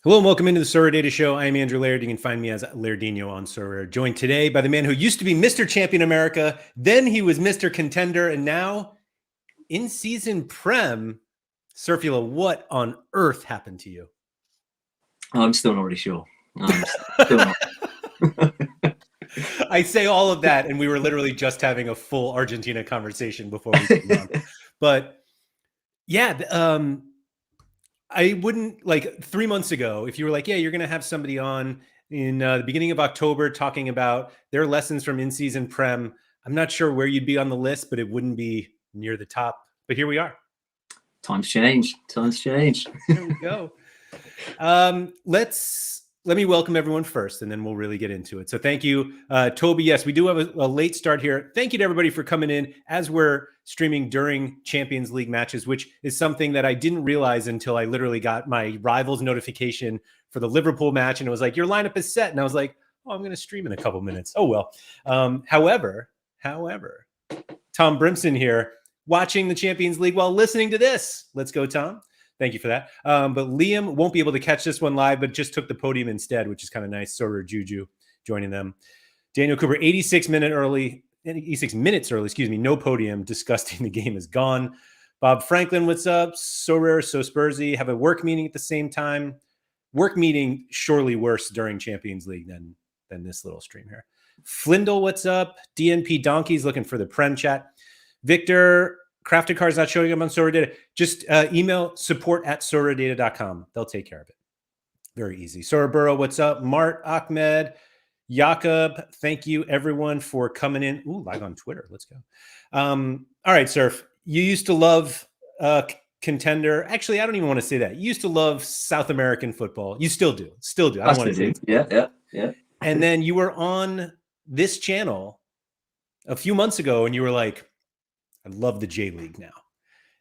Hello and welcome into the Sorare Data Show. I am Andrew Laird. You can find me as Lairdinho on Sorare. Joined today by the man who used to be Mr. Champion America, then he was Mr. Contender, and now in-season Prem. Surfula, what on earth happened to you? I'm still not really sure. Still not. I say all of that, and we were literally just having a full Argentina conversation before we came on. But yeah, I wouldn't, like 3 months ago, if you were like, yeah, you're going to have somebody on in the beginning of October talking about their lessons from in-season Prem, I'm not sure where you'd be on the list, but it wouldn't be near the top. But here we are. Times change. Times change. There we go. Let me welcome everyone first, and then we'll really get into it. So thank you, Toby. Yes, we do have a late start here. Thank you to everybody for coming in as we're streaming during Champions League matches, which is something that I didn't realize until I literally got my Rivals notification for the Liverpool match, and it was like, your lineup is set. And I was like, oh, I'm going to stream in a couple minutes. Oh, well. However, Tom Brimson here watching the Champions League while listening to this. Let's go, Tom. Thank you for that. But Liam won't be able to catch this one live, but just took the podium instead, which is kind of nice. Sorare Juju joining them. Daniel Cooper, 86 minutes early, excuse me, no podium. Disgusting. The game is gone. Bob Franklin, what's up? Sorare, so Spursy. Have a work meeting at the same time. Work meeting surely worse during Champions League than this little stream here. Flindle, what's up? DNP Donkeys looking for the Prem chat. Victor, Crafted Cards not showing up on Sorare Data. Just email support@soraredata.com. They'll take care of it. Very easy. Sorare Burrow, what's up? Mart, Ahmed, Jakob, thank you everyone for coming in. Ooh, live on Twitter. Let's go. All right, Surf. You used to love Contender. Actually, I don't even want to say that. You used to love South American football. You still do. Still do. I don't want to say it. Yeah. And then you were on this channel a few months ago, and you were like, I love the J League now.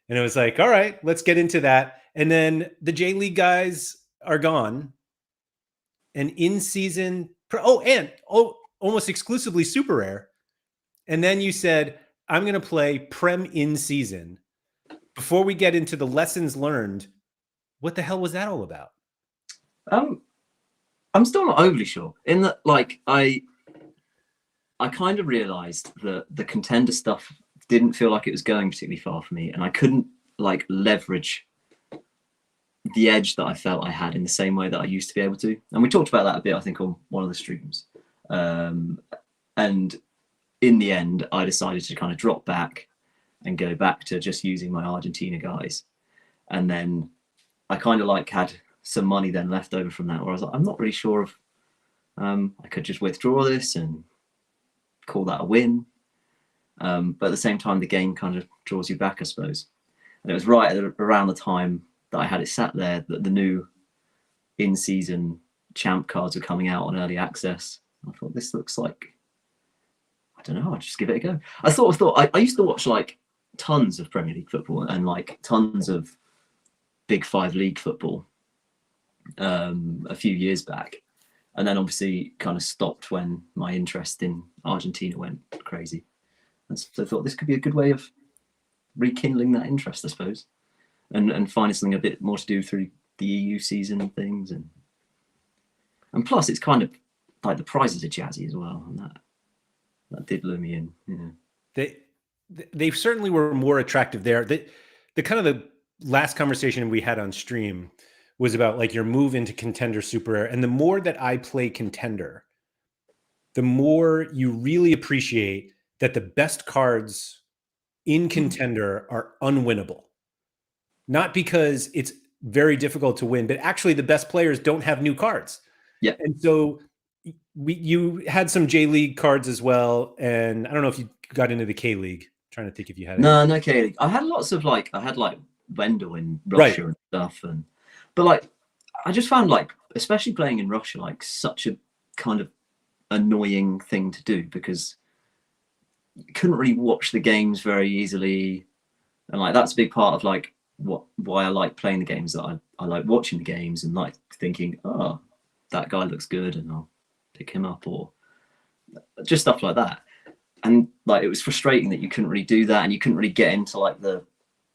And it was like, all right, let's get into that. And then the J League guys are gone. And in-season, almost exclusively Super Rare. And then you said, I'm going to play Prem in-season. Before we get into the lessons learned, what the hell was that all about? I'm still not overly sure. In that, like, I kind of realized that the Contender stuff didn't feel like it was going particularly far for me, and I couldn't like leverage the edge that I felt I had in the same way that I used to be able to. And we talked about that a bit, I think, on one of the streams. And in the end, I decided to kind of drop back and go back to just using my Argentina guys. And then I kind of like had some money then left over from that, where I was like, I'm not really sure if I could just withdraw this and call that a win. But at the same time, the game kind of draws you back, I suppose. And it was right around the time that I had it sat there that the new in-season champ cards were coming out on early access. I thought, this looks like, I don't know, I'll just give it a go. I used to watch like tons of Premier League football and tons of Big Five league football a few years back. And then obviously kind of stopped when my interest in Argentina went crazy. And so I thought this could be a good way of rekindling that interest, I suppose, and finding something a bit more to do through the EU season and things. And plus, it's kind of like the prizes are jazzy as well, and that did lure me in. Yeah. They certainly were more attractive there. The kind of the last conversation we had on stream was about like your move into Contender Super Rare, and the more that I play Contender, the more you really appreciate that the best cards in Contender are unwinnable. Not because it's very difficult to win, but actually the best players don't have new cards. Yeah. And so you had some J League cards as well. And I don't know if you got into the K League. I'm trying to think if you had No K League. I had lots of I had Wendell in Russia and stuff. But I just found especially playing in Russia, such a kind of annoying thing to do, because you couldn't really watch the games very easily, and that's a big part of why I like playing the games. That I like watching the games and thinking, oh, that guy looks good and I'll pick him up, or just stuff like that. And it was frustrating that you couldn't really do that, and you couldn't really get into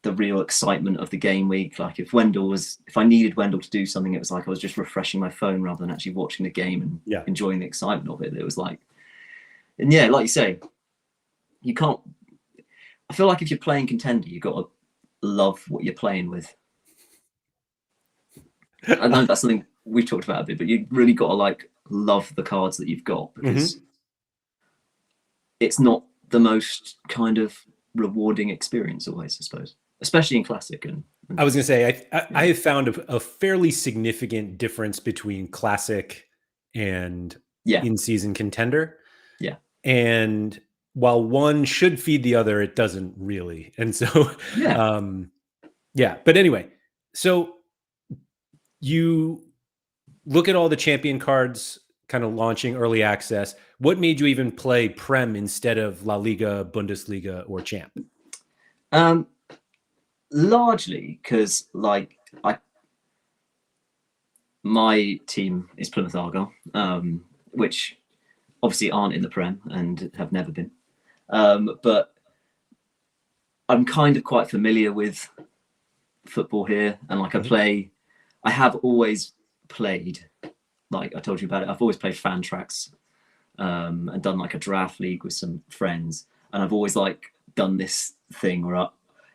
the real excitement of the game week. Like if I needed Wendell to do something, it was like I was just refreshing my phone rather than actually watching the game and enjoying the excitement of it. It was like, and yeah, like you say, you can't. I feel like if you're playing contender, you've got to love what you're playing with. I know that's something we've talked about a bit, but you really got to like love the cards that you've got, because it's not the most kind of rewarding experience always, I suppose, especially in Classic. And I was going to say, I have found a fairly significant difference between Classic and in-season contender. Yeah. And while one should feed the other, it doesn't really. And so, but anyway, so you look at all the champion cards kind of launching early access. What made you even play Prem instead of La Liga, Bundesliga, or Champ? Largely because my team is Plymouth Argyle, which obviously aren't in the Prem and have never been. But I'm kind of quite familiar with football here, and like I have always played, like I told you about it, I've always played fan tracks and done like a draft league with some friends, and I've always like done this thing where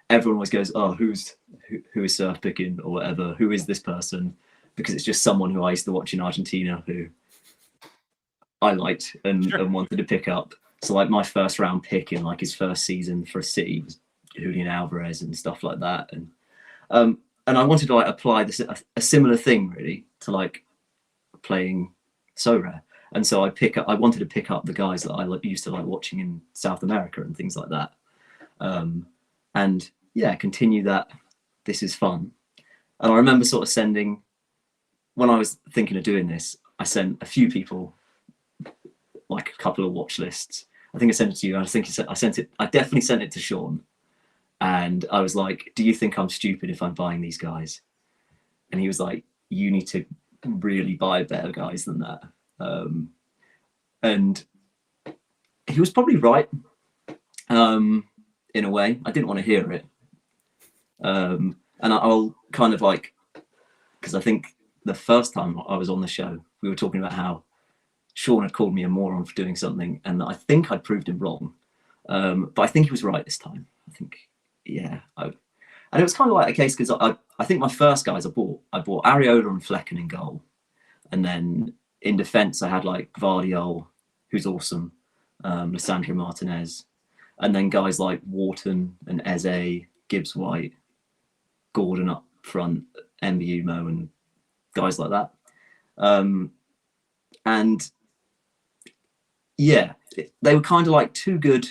everyone always goes, oh, who is surf picking or whatever, who is this person, because it's just someone who I used to watch in Argentina who I liked and wanted to pick up. So like my first round pick in like his first season for City was Julian Alvarez and stuff like that, and I wanted to like apply this a similar thing really to like playing Sorare. And so I wanted to pick up the guys that I used to like watching in South America and things like that. And yeah, continue that. This is fun. And I remember sort of sending, when I was thinking of doing this, I sent a few people like a couple of watch lists. I think I sent it to you. I definitely sent it to Sean. And I was like, do you think I'm stupid if I'm buying these guys? And he was like, you need to really buy better guys than that. And he was probably right, in a way. I didn't want to hear it. And I'll kind of like, because I think the first time I was on the show, we were talking about how Sean had called me a moron for doing something, and I think I'd proved him wrong. But I think he was right this time. I think, and it was kind of like a case because I think my first guys I bought Areola and Flecken in goal, and then in defence I had like Vardiol, who's awesome, Lissandro Martinez, and then guys like Wharton and Eze, Gibbs White, Gordon up front, Mbumo, and guys like that. And yeah, they were kind of like too good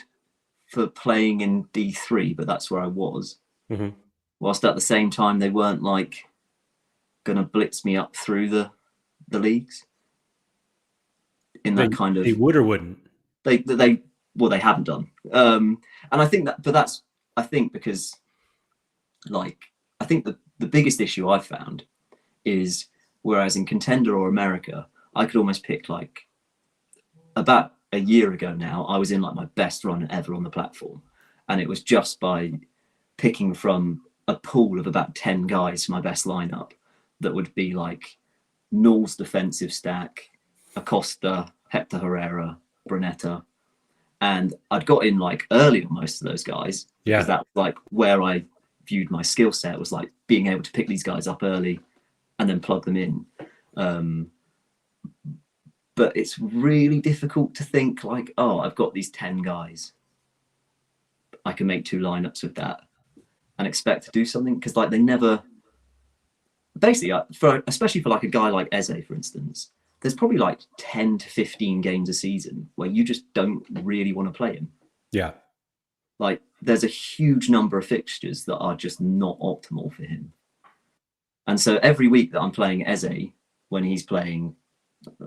for playing in D3, but that's where I was. Whilst at the same time, they weren't like going to blitz me up through the leagues. In that kind of, they would or wouldn't. They haven't done. And I think that, but that's, I think because like, I think the biggest issue I've found is, whereas in Contender or America, I could almost pick like, about a year ago now, I was in like my best run ever on the platform. And it was just by picking from a pool of about 10 guys for my best lineup that would be like Null's defensive stack, Acosta, Hector Herrera, Brunetta. And I'd got in like early on most of those guys. Yeah. Because that was like where I viewed my skill set, was like being able to pick these guys up early and then plug them in. But it's really difficult to think like, oh, I've got these 10 guys, I can make 2 lineups with that and expect to do something, because like they never, basically especially for like a guy like Eze, for instance, there's probably like 10 to 15 games a season where you just don't really want to play him. Yeah. Like there's a huge number of fixtures that are just not optimal for him. And so every week that I'm playing Eze, when he's playing,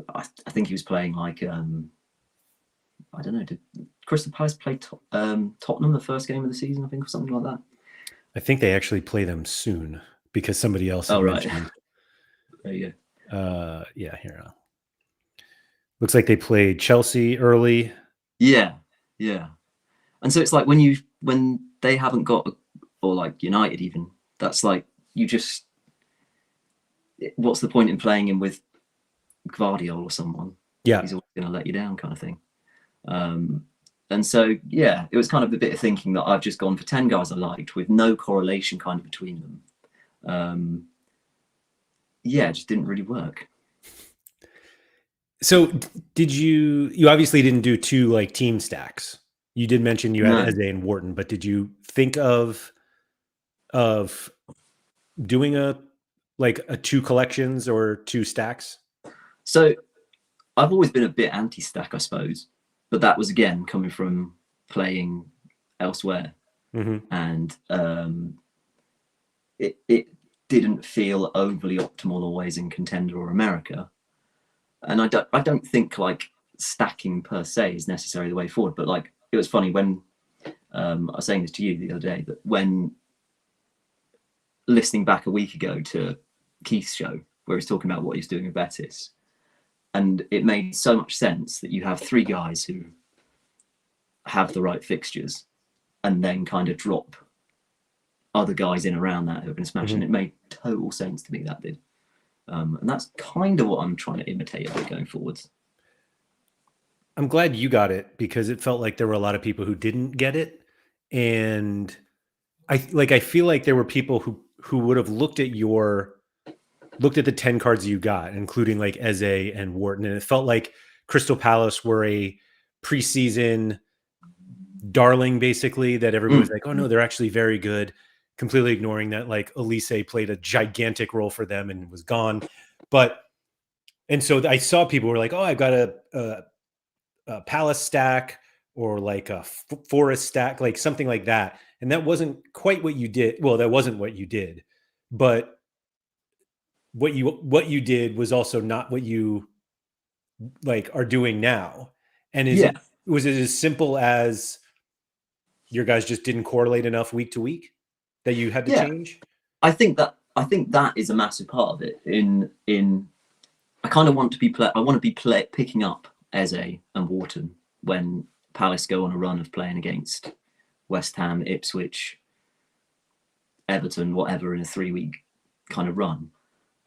I think he was playing like, I don't know, did Crystal Palace play Tottenham the first game of the season, I think, or something like that? I think they actually play them soon because somebody else mentioned. There you go. Yeah, here. Looks like they played Chelsea early. Yeah. And so it's like when they haven't got or like United even. That's like, what's the point in playing him with Gvardiol or someone? Yeah. He's always going to let you down, kind of thing. And so, yeah, it was kind of a bit of thinking that I've just gone for 10 guys I liked with no correlation kind of between them. Yeah, it just didn't really work. So did you obviously didn't do 2 like team stacks. You did mention you had Eze and Wharton, but did you think of doing a 2 collections or 2 stacks? So I've always been a bit anti-stack, I suppose, but that was again coming from playing elsewhere, and it didn't feel overly optimal always in Contender or America, and I don't think like stacking per se is necessarily the way forward. But like, it was funny when I was saying this to you the other day, that when listening back a week ago to Keith's show where he's talking about what he's doing with Betis, and it made so much sense that you have 3 guys who have the right fixtures and then kind of drop other guys in around that who have been smashing. It made total sense to me, that did. And that's kind of what I'm trying to imitate a bit going forwards. I'm glad you got it, because it felt like there were a lot of people who didn't get it. And I feel like there were people who would have looked at the 10 cards you got, including like Eze and Wharton, and it felt like Crystal Palace were a preseason darling, basically, that everybody was like, oh no, they're actually very good, completely ignoring that like Elise played a gigantic role for them and was gone. And so I saw people were like, oh, I've got a Palace stack or like a Forest stack, like something like that. And that wasn't quite what you did. Well, that wasn't what you did, but what you did was also not what you like are doing now. And was it as simple as your guys just didn't correlate enough week to week that you had to change? I think that is a massive part of it. I kind of want to be picking up Eze and Wharton when Palace go on a run of playing against West Ham, Ipswich, Everton, whatever, in a 3-week kind of run.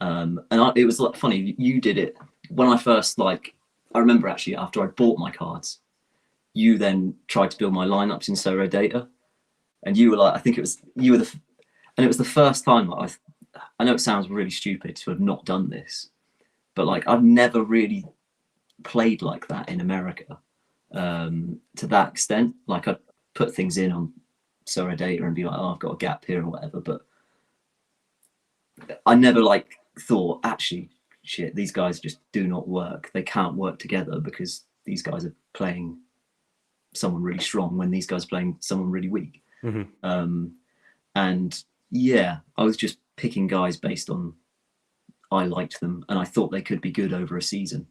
It was like funny, you did it when I first, like, I remember actually after I bought my cards, you then tried to build my lineups in Sorare data, and you were like, I think it was you were and it was the first time that I know it sounds really stupid to have not done this, but like, I've never really played like that in America to that extent. Like, I'd put things in on Sorare data and be like, oh, I've got a gap here or whatever, but I never like thought, actually, shit, these guys just do not work. They can't work together because these guys are playing someone really strong when these guys are playing someone really weak. And yeah, I was just picking guys based on I liked them and I thought they could be good over a season,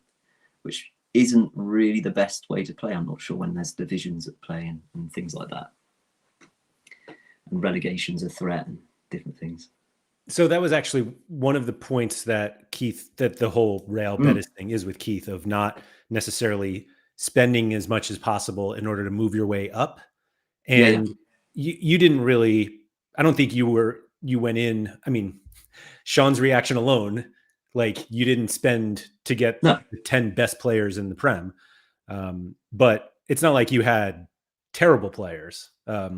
which isn't really the best way to play. I'm not sure when there's divisions at play and things like that, and relegation's a threat and different things. So that was actually one of the points that the whole Real Betis thing is with Keith, of not necessarily spending as much as possible in order to move your way up. And you didn't really, I don't think you went in. I mean, Sean's reaction alone, like, you didn't spend to get the 10 best players in the Prem. But it's not like you had terrible players. I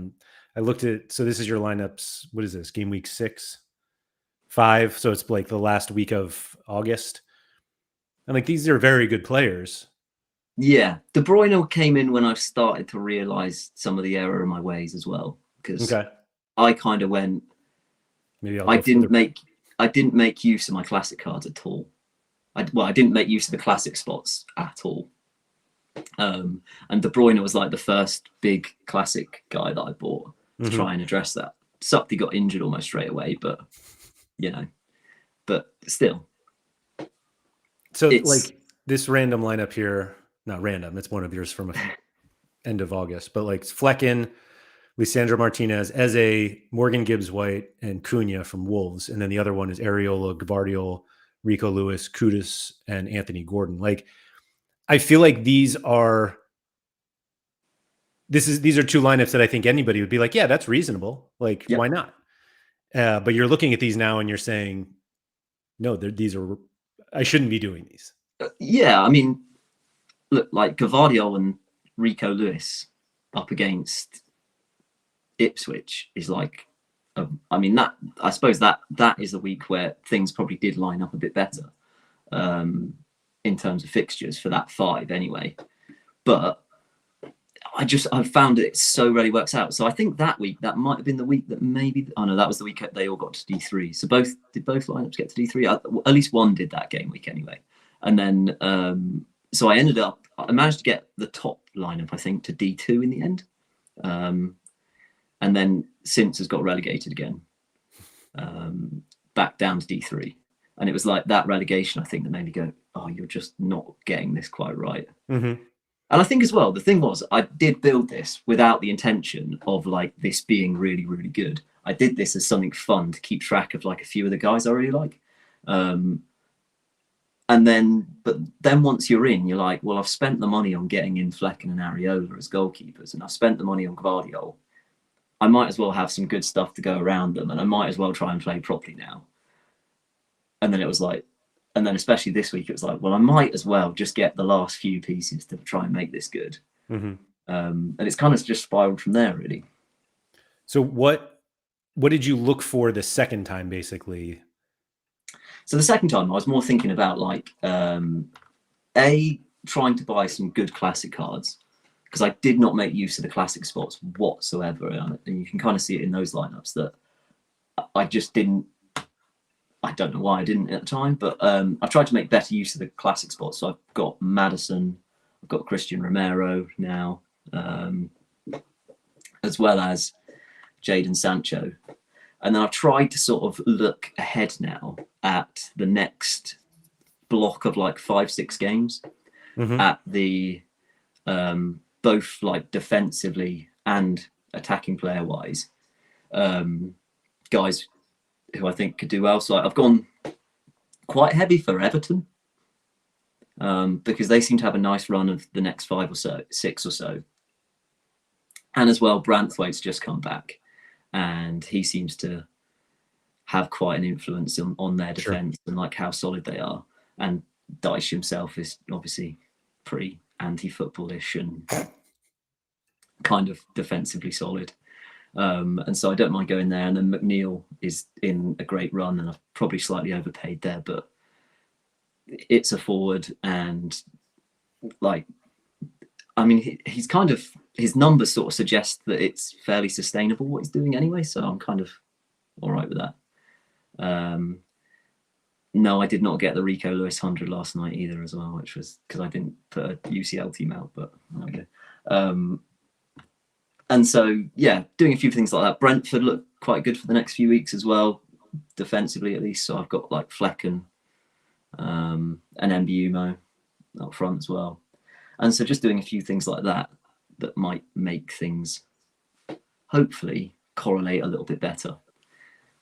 looked at, so this is your lineups. What is this? Game week 6? 5, so it's like the last week of August. And like, these are very good players. Yeah, De Bruyne came in when I started to realize some of the error in my ways as well, because I kind of went, I didn't make use of my classic cards at all. I didn't make use of the classic spots at all. And De Bruyne was like the first big classic guy that I bought to try and address that. Sucked he got injured almost straight away, but but still. So like, this random lineup here, not random, it's one of yours from end of August, but like, Flecken, Lisandro Martinez, Eze, Morgan Gibbs-White, and Cunha from Wolves. And then the other one is Areola, Gvardiol, Rico Lewis, Kudus, and Anthony Gordon. Like, I feel like these are these are two lineups that I think anybody would be like, yeah, that's reasonable. Like, Yep. why not? But you're looking at these now and you're saying, no, these are, I shouldn't be doing these. Yeah, I mean, look, like Gavardio and Rico Lewis up against Ipswich is like, I mean, that I suppose that is the week where things probably did line up a bit better in terms of fixtures for that 5 anyway. But I've found it so rarely works out. So I think that week, that might have been the week that maybe, oh no, that was the week they all got to D3. So did both lineups get to D3? At least one did that game week anyway. And then, so I managed to get the top lineup, I think, to D2 in the end. And then Since has got relegated again, back down to D3. And it was like that relegation, I think, that made me go, oh, you're just not getting this quite right. Mm-hmm. And I think as well, the thing was, I did build this without the intention of like this being really, really good. I did this as something fun to keep track of like a few of the guys I really like. But then once you're in, you're like, well, I've spent the money on getting in Flecken and Areola as goalkeepers, and I've spent the money on Gvardiol. I might as well have some good stuff to go around them, and I might as well try and play properly now. And then it was like, and then especially this week, it was like, well, I might as well just get the last few pieces to try and make this good. Mm-hmm. And it's kind of just spiraled from there, really. So what did you look for the second time, basically? So the second time, I was more thinking about like, trying to buy some good classic cards, because I did not make use of the classic spots whatsoever. And you can kind of see it in those lineups that I just didn't. I don't know why I didn't at the time, but I've tried to make better use of the classic spots. So I've got Maddison, I've got Christian Romero now, as well as Jadon Sancho. And then I've tried to sort of look ahead now at the next block of like 5-6 games, at the both like defensively and attacking player wise, guys who I think could do well. So I've gone quite heavy for Everton, because they seem to have a nice run of the next 5 or so, 6 or so. And as well, Branthwaite's just come back, and he seems to have quite an influence on their defence and like how solid they are. And Dyche himself is obviously pretty anti-footballish and kind of defensively solid. And so I don't mind going there. And then McNeil is in a great run, and I've probably slightly overpaid there, but it's a forward, and like, I mean, he's kind of, his numbers sort of suggest that it's fairly sustainable what he's doing anyway. So I'm kind of all right with that. No, I did not get the Rico Lewis 100 last night either as well, which was because I didn't put a UCL team out, but there we go. And so, yeah, doing a few things like that. Brentford look quite good for the next few weeks as well, defensively at least. So I've got like Flecken and Mbumo up front as well. And so just doing a few things like that might make things hopefully correlate a little bit better.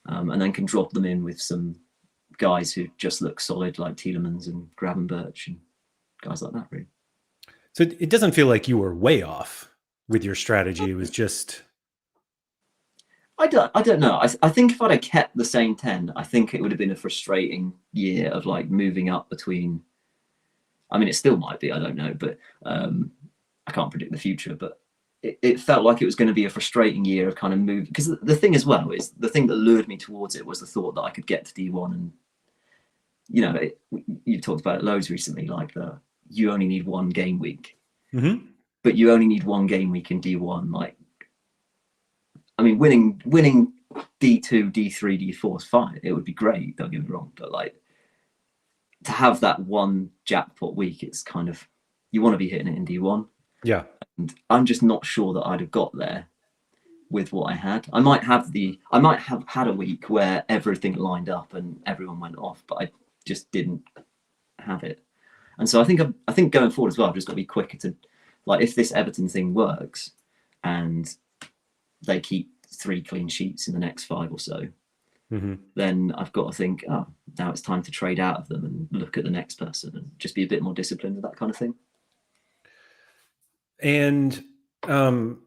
And then can drop them in with some guys who just look solid, like Tielemans and Gravenberch and guys like that, really. So it doesn't feel like you were way off with your strategy. It was just, I don't know. I think if I'd have kept the same 10, I think it would have been a frustrating year of like moving up between. I mean, it still might be, I don't know, but I can't predict the future. But it felt like it was going to be a frustrating year of kind of moving. Because the thing as well is, the thing that lured me towards it was the thought that I could get to D1. And, you know, you've talked about it loads recently, like you only need one game week. Mm-hmm. But you only need one game week in D1. Like, I mean, winning D2, D3, D4 is fine. It would be great, don't get me wrong. But like, to have that one jackpot week, it's kind of, you want to be hitting it in D1. Yeah. And I'm just not sure that I'd have got there with what I had. I might have had a week where everything lined up and everyone went off, but I just didn't have it. And so I think going forward as well, I've just got to be quicker to, like, if this Everton thing works and they keep 3 clean sheets in the next 5 or so, then I've got to think, oh, now it's time to trade out of them and look at the next person and just be a bit more disciplined with that kind of thing. And The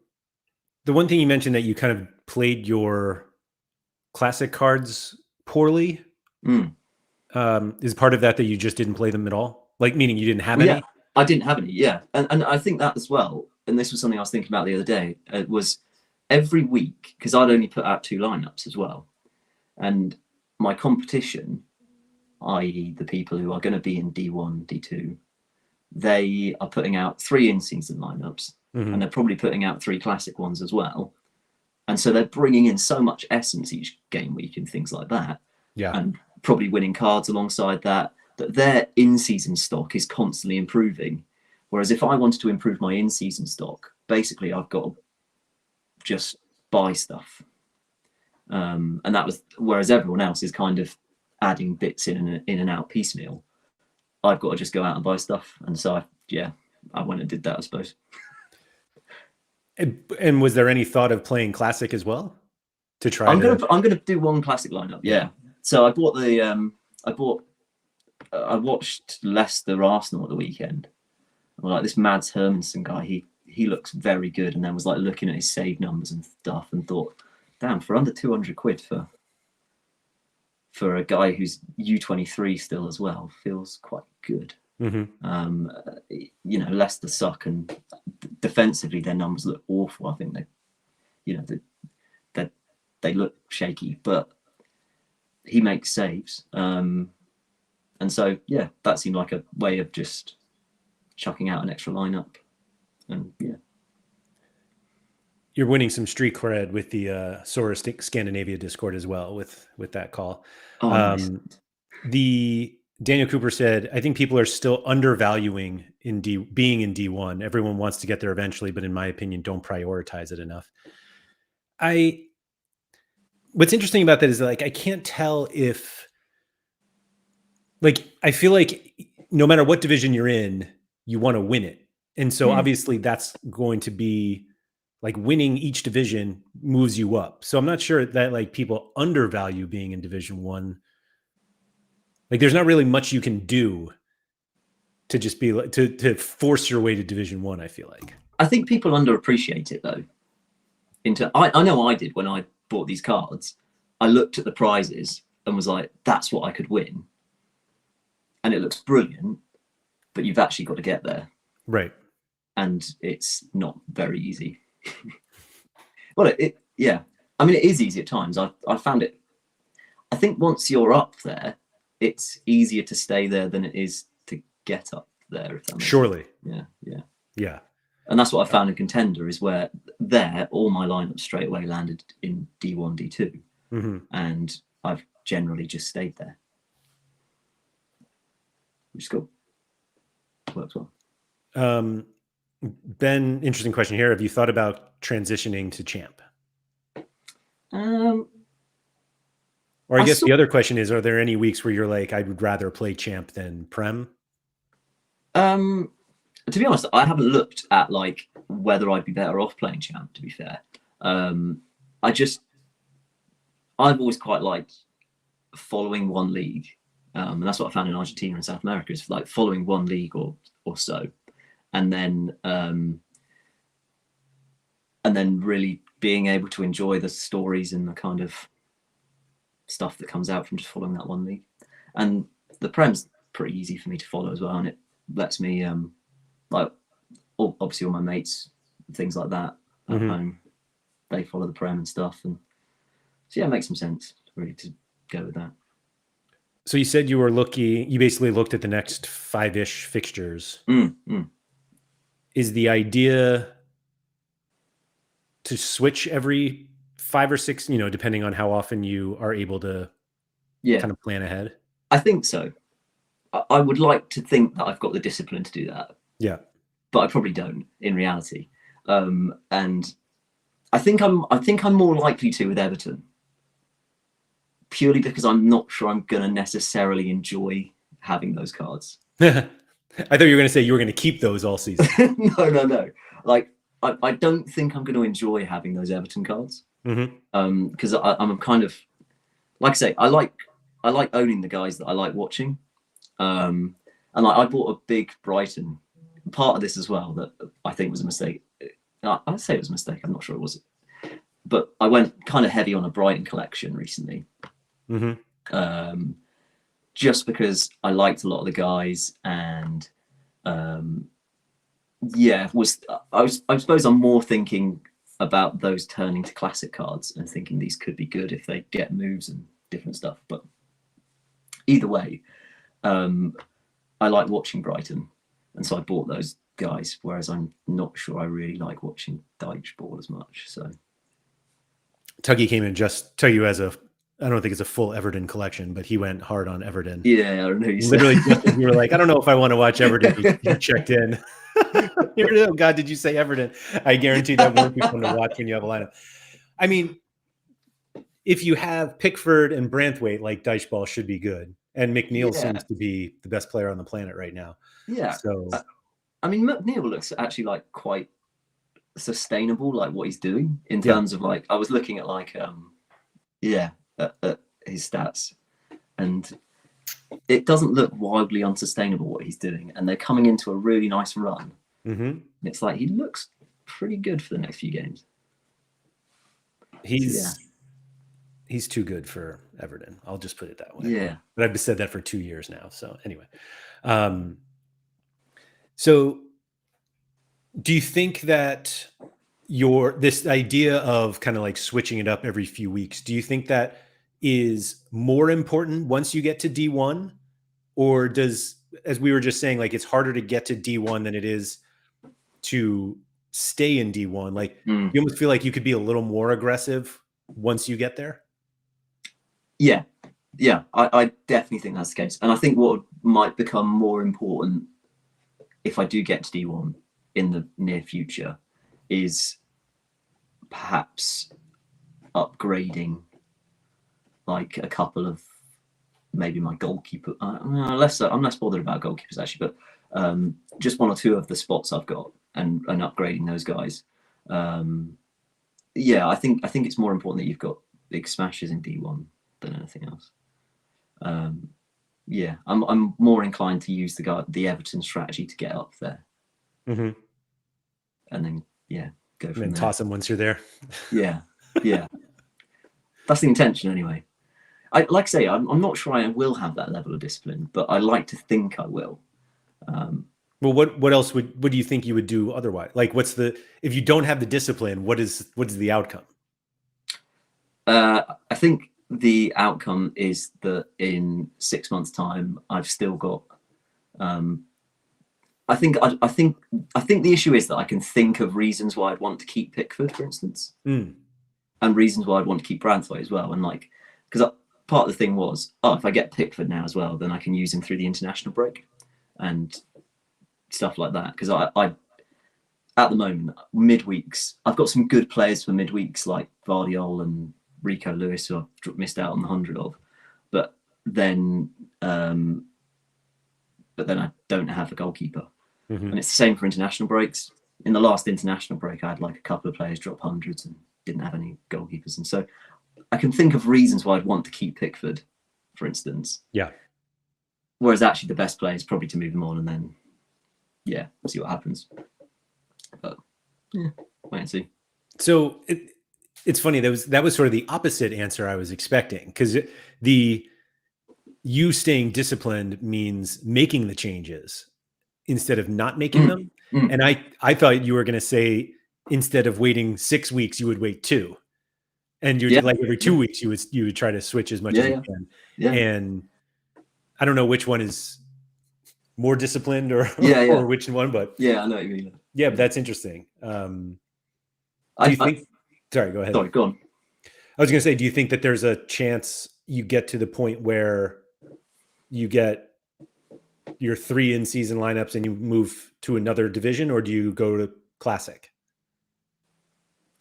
one thing you mentioned that you kind of played your classic cards poorly. Is part of that you just didn't play them at all? Like, meaning you didn't have any? Yeah, I didn't have any. Yeah, and I think that as well. And this was something I was thinking about the other day. It was every week, because I'd only put out 2 lineups as well, and my competition, i.e., the people who are going to be in D1, D2, they are putting out 3 in-season lineups, and they're probably putting out 3 classic ones as well. And so they're bringing in so much essence each game week and things like that. Yeah. And probably winning cards alongside that their in-season stock is constantly improving. Whereas if I wanted to improve my in-season stock, basically I've got to just buy stuff. And that was, whereas everyone else is kind of adding bits in and out piecemeal, I've got to just go out and buy stuff. And so I went and did that, I suppose. And was there any thought of playing classic as well to try? I'm gonna do 1 classic lineup. Yeah. So I bought I watched Leicester Arsenal at the weekend. I'm like, this Mads Hermansen guy, he looks very good, and then was like looking at his save numbers and stuff and thought, damn, for under 200 quid for a guy who's U23 still as well, feels quite good. Leicester suck, and defensively their numbers look awful. I think they look shaky, but he makes saves. And so, that seemed like a way of just chucking out an extra lineup. And you're winning some street cred with the Sorare Scandinavia Discord as well with that call. Oh, nice. The Daniel Cooper said, I think people are still undervaluing being in D1. Everyone wants to get there eventually, but in my opinion, don't prioritize it enough. What's interesting about that is, like, I can't tell if, like, I feel like no matter what division you're in, you want to win it. And so obviously that's going to be like, winning each division moves you up. So I'm not sure that, like, people undervalue being in Division 1. Like, there's not really much you can do to just be like, to force your way to Division 1, I feel like. I think people underappreciate it though. I know I did when I bought these cards. I looked at the prizes and was like, that's what I could win. And it looks brilliant, but you've actually got to get there. Right. And it's not very easy. Well, I mean, it is easy at times. I found it. I think once you're up there, it's easier to stay there than it is to get up there. If that makes Surely. sense. Yeah. And that's what I found in Contender, is where all my lineups straight away landed in D1, D2. And I've generally just stayed there. Which is cool. Works well. Ben, interesting question here. Have you thought about transitioning to champ? Or I guess the other question is, are there any weeks where you're like, I would rather play champ than Prem? To be honest, I haven't looked at like whether I'd be better off playing champ, to be fair. I've always quite liked following one league. And that's what I found in Argentina and South America, is like following one league or so. And then really being able to enjoy the stories and the kind of stuff that comes out from just following that one league. And the Prem's pretty easy for me to follow as well, and it lets me obviously all my mates, things like that at home, they follow the Prem and stuff, and so it makes some sense really to go with that. So you said you basically looked at the next 5-ish fixtures. Is the idea to switch every 5 or 6, depending on how often you are able to kind of plan ahead? I think so. I would like to think that I've got the discipline to do that. Yeah. But I probably don't in reality. And I think I'm more likely to with Everton, purely because I'm not sure I'm going to necessarily enjoy having those cards. I thought you were going to say you were going to keep those all season. No. Like, I don't think I'm going to enjoy having those Everton cards. Because I'm kind of, like I say, I like owning the guys that I like watching. And like, I bought a big Brighton. Part of this as well that I think was a mistake. I'd say it was a mistake. I'm not sure it was, but I went kind of heavy on a Brighton collection recently. Just because I liked a lot of the guys, and I suppose I'm more thinking about those turning to classic cards and thinking these could be good if they get moves and different stuff. But either way, I like watching Brighton, and so I bought those guys, whereas I'm not sure I really like watching Dyche ball as much. So Tuggy came in just Tuggy has I don't think it's a full Everton collection, but he went hard on Everton. Yeah, I don't know. Literally, just as you were like, I don't know if I want to watch Everton. He checked in. Oh God, did you say Everton? I guarantee that won't be fun to watch when you have a lineup. I mean, if you have Pickford and Branthwaite, like Dyche ball should be good, and McNeil seems to be the best player on the planet right now. Yeah. So, I mean, McNeil looks actually like quite sustainable, like what he's doing in terms of like, I was looking at like, at his stats, and it doesn't look wildly unsustainable what he's doing, and they're coming into a really nice run. And it's like he looks pretty good for the next few games. He's too good for Everton. I'll just put it that way. Yeah, but I've said that for 2 years now. So anyway, so do you think that this idea of kind of like switching it up every few weeks, do you think that is more important once you get to D1, or does, as we were just saying, like it's harder to get to D1 than it is to stay in D1? Like you almost feel like you could be a little more aggressive once you get there. Yeah, I definitely think that's the case, and I think what might become more important if I do get to D1 in the near future is perhaps upgrading like a couple of maybe my goalkeeper. I'm less bothered about goalkeepers actually, but just one or two of the spots I've got and upgrading those guys. I think it's more important that you've got big smashes in D1 than anything else. I'm more inclined to use the Everton strategy to get up there, and then go from there. Toss them once you're there. Yeah, that's the intention anyway. Like I say, I'm not sure I will have that level of discipline, but I like to think I will. Well, what else do you think you would do otherwise? Like, if you don't have the discipline, what is the outcome? I think the outcome is that in 6 months' time, I've still got. I think the issue is that I can think of reasons why I'd want to keep Pickford, for instance, and reasons why I'd want to keep Branthwaite as well, and like because part of the thing was, if I get Pickford now as well, then I can use him through the international break and stuff like that. Because I at the moment, midweeks, I've got some good players for midweeks like Vardiol and Rico Lewis, who I've missed out on the 100 of. But then I don't have a goalkeeper. And it's the same for international breaks. In the last international break, I had like a couple of players drop hundreds and didn't have any goalkeepers. And so I can think of reasons why I'd want to keep Pickford, for instance. Yeah. Whereas actually the best play is probably to move him on and then, see what happens. But wait and see. So it's funny. That was sort of the opposite answer I was expecting, because you staying disciplined means making the changes instead of not making them. And I thought you were going to say instead of waiting 6 weeks, you would wait 2. And you'd like every 2 weeks, you would try to switch as much as you can. Yeah. And I don't know which one is more disciplined or which one, but I know what you mean. Yeah, but that's interesting. Do you think? Sorry, go ahead. Sorry, go on. I was going to say, do you think that there's a chance you get to the point where you get your 3 in-season lineups and you move to another division, or do you go to Classic?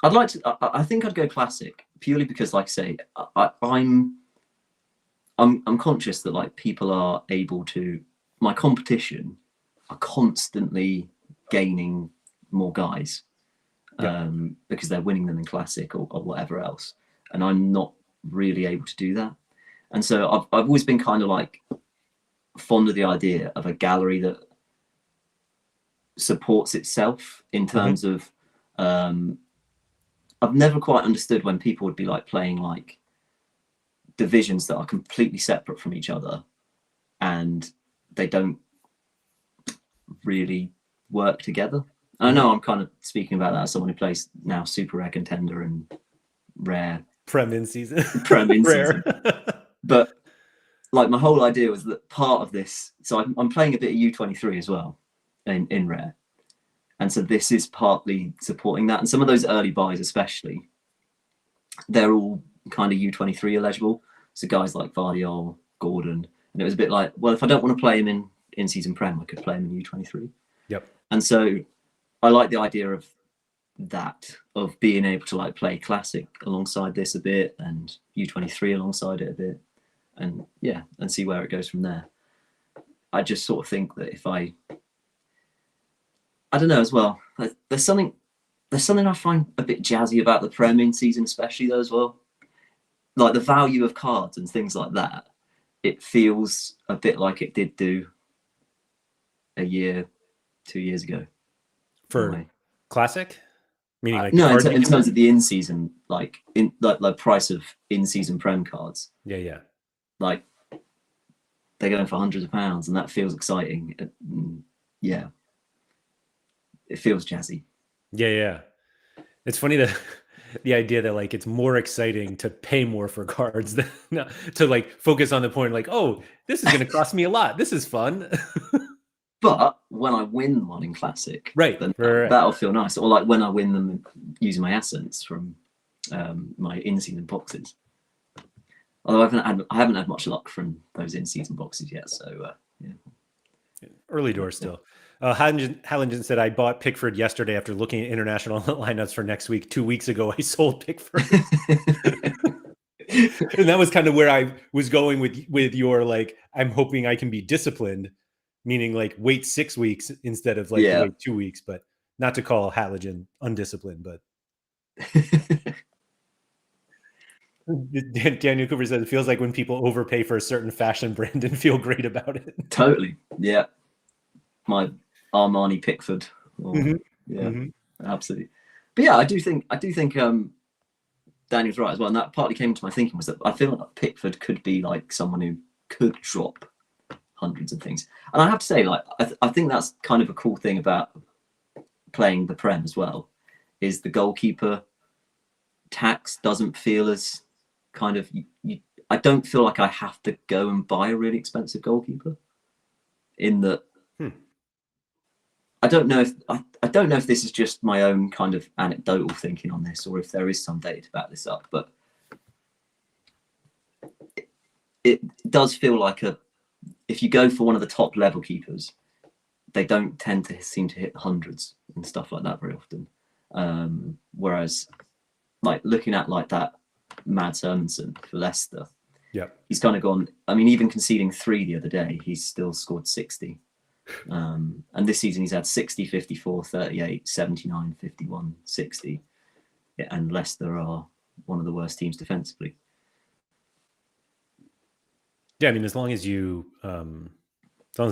I'd like to. I think I'd go Classic purely because, like I say, I'm conscious that like people are able to. My competition are constantly gaining more guys because they're winning them in Classic or whatever else, and I'm not really able to do that. And so I've always been kind of like fond of the idea of a gallery that supports itself in terms of I've never quite understood when people would be like playing like divisions that are completely separate from each other and they don't really work together. I know I'm kind of speaking about that as someone who plays now super rare contender and rare Prem in season. Prem in Rare. season. But like my whole idea was that part of this, so I'm playing a bit of U23 as well in rare. And so this is partly supporting that. And some of those early buys especially, they're all kind of U23 eligible. So guys like Vardiol, Gordon, and it was a bit like, well, if I don't want to play him in season Prem, I could play him in U23. Yep. And so I like the idea of that, of being able to like play classic alongside this a bit and U23 alongside it a bit, and yeah, and see where it goes from there. I just sort of think that if I don't know as well, there's something I find a bit jazzy about the Prem in season, especially though as well. Like the value of cards and things like that, it feels a bit like it did do a year, 2 years ago. For classic? Meaning like no, in terms of the in-season, like in like the price of in-season Prem cards. Yeah. Like they're going for hundreds of pounds, and that feels exciting. Yeah, it feels jazzy. Yeah. It's funny that the idea that like it's more exciting to pay more for cards than to like focus on the point like, oh, this is going to cost me a lot. This is fun. But when I win one in classic, right, then that'll feel nice. Or like when I win them using my essence from my in-season boxes. Although I haven't had much luck from those in-season boxes yet, so yeah. Early doors still. Halligan said, I bought Pickford yesterday after looking at international lineups for next week. 2 weeks ago, I sold Pickford. And that was kind of where I was going with your, like, I'm hoping I can be disciplined, meaning like wait 6 weeks instead of like wait 2 weeks, but not to call Halligan undisciplined, but Daniel Cooper says it feels like when people overpay for a certain fashion brand and feel great about it. Totally. Yeah. My Armani Pickford. Absolutely. But yeah, I do think Daniel's right as well. And that partly came into my thinking was that I feel like Pickford could be like someone who could drop hundreds of things. And I have to say, like, I think that's kind of a cool thing about playing the Prem as well, is the goalkeeper tax doesn't feel as kind of I don't feel like I have to go and buy a really expensive goalkeeper. In that, I don't know if this is just my own kind of anecdotal thinking on this, or if there is some data to back this up. But it does feel like if you go for one of the top level keepers, they don't tend to seem to hit the hundreds and stuff like that very often. Whereas, like looking at like that Mads Hermansen for Leicester, he's kind of gone. I mean, even conceding 3 the other day, he's still scored 60. And this season he's had 60, 54, 38, 79, 51, 60. Yeah, and Leicester are one of the worst teams defensively. Yeah, I mean, as long as he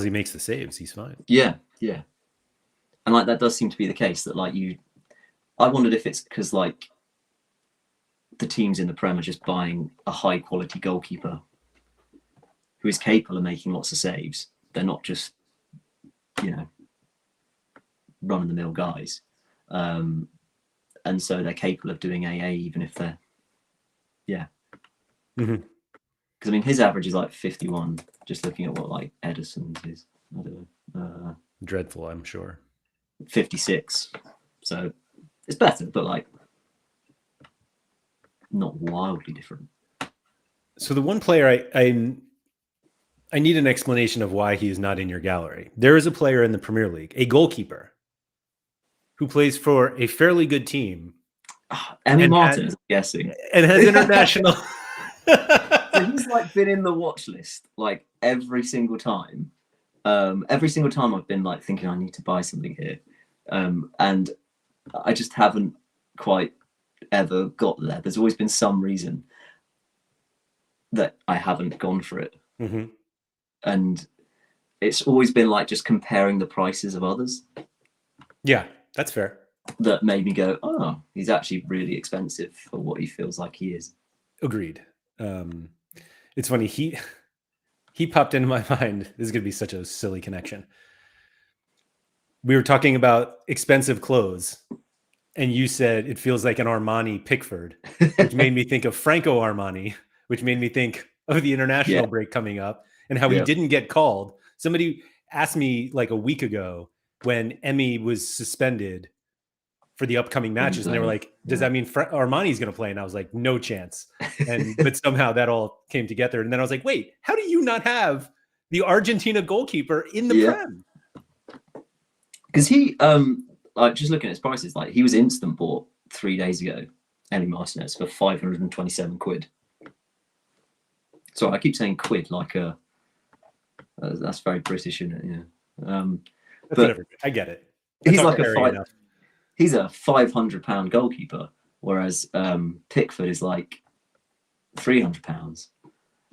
makes the saves, he's fine. Yeah. And like that does seem to be the case. That like I wondered if it's because like the teams in the Prem are just buying a high quality goalkeeper who is capable of making lots of saves. They're not just, run of the mill guys. And so they're capable of doing AA even if they're, Because I mean, his average is like 51. Just looking at what like Edison's is, I don't know. Dreadful, I'm sure. 56. So it's better, but like not wildly different. So the one player I need an explanation of why he is not in your gallery. There is a player in the Premier League, a goalkeeper, who plays for a fairly good team. Emmy Martin, I'm guessing. And has international. So he's like been in the watch list like every single time. Every single time I've been like thinking I need to buy something here. And I just haven't quite ever got there. There's always been some reason that I haven't gone for it. And it's always been like just comparing the prices of others. Yeah, that's fair. that made me go, oh, he's actually really expensive for what he feels like he is. Agreed. It's funny. He popped into my mind. This is going to be such a silly connection. We were talking about expensive clothes, and you said it feels like an Armani Pickford, which made me think of Franco Armani, which made me think of the international break coming up and how he didn't get called. Somebody asked me like a week ago when Emmy was suspended for the upcoming matches, and they were like, does that mean Armani's going to play? And I was like, no chance. But somehow that all came together. And then I was like, wait, how do you not have the Argentina goalkeeper in the Prem? Because he, like, just looking at his prices, like, he was instant bought 3 days ago, Emmy Martinez, for 527 quid. Sorry, I keep saying quid like that's very British, isn't it? Yeah. But I get it. He's like he's a £500 goalkeeper, whereas Pickford is like £300.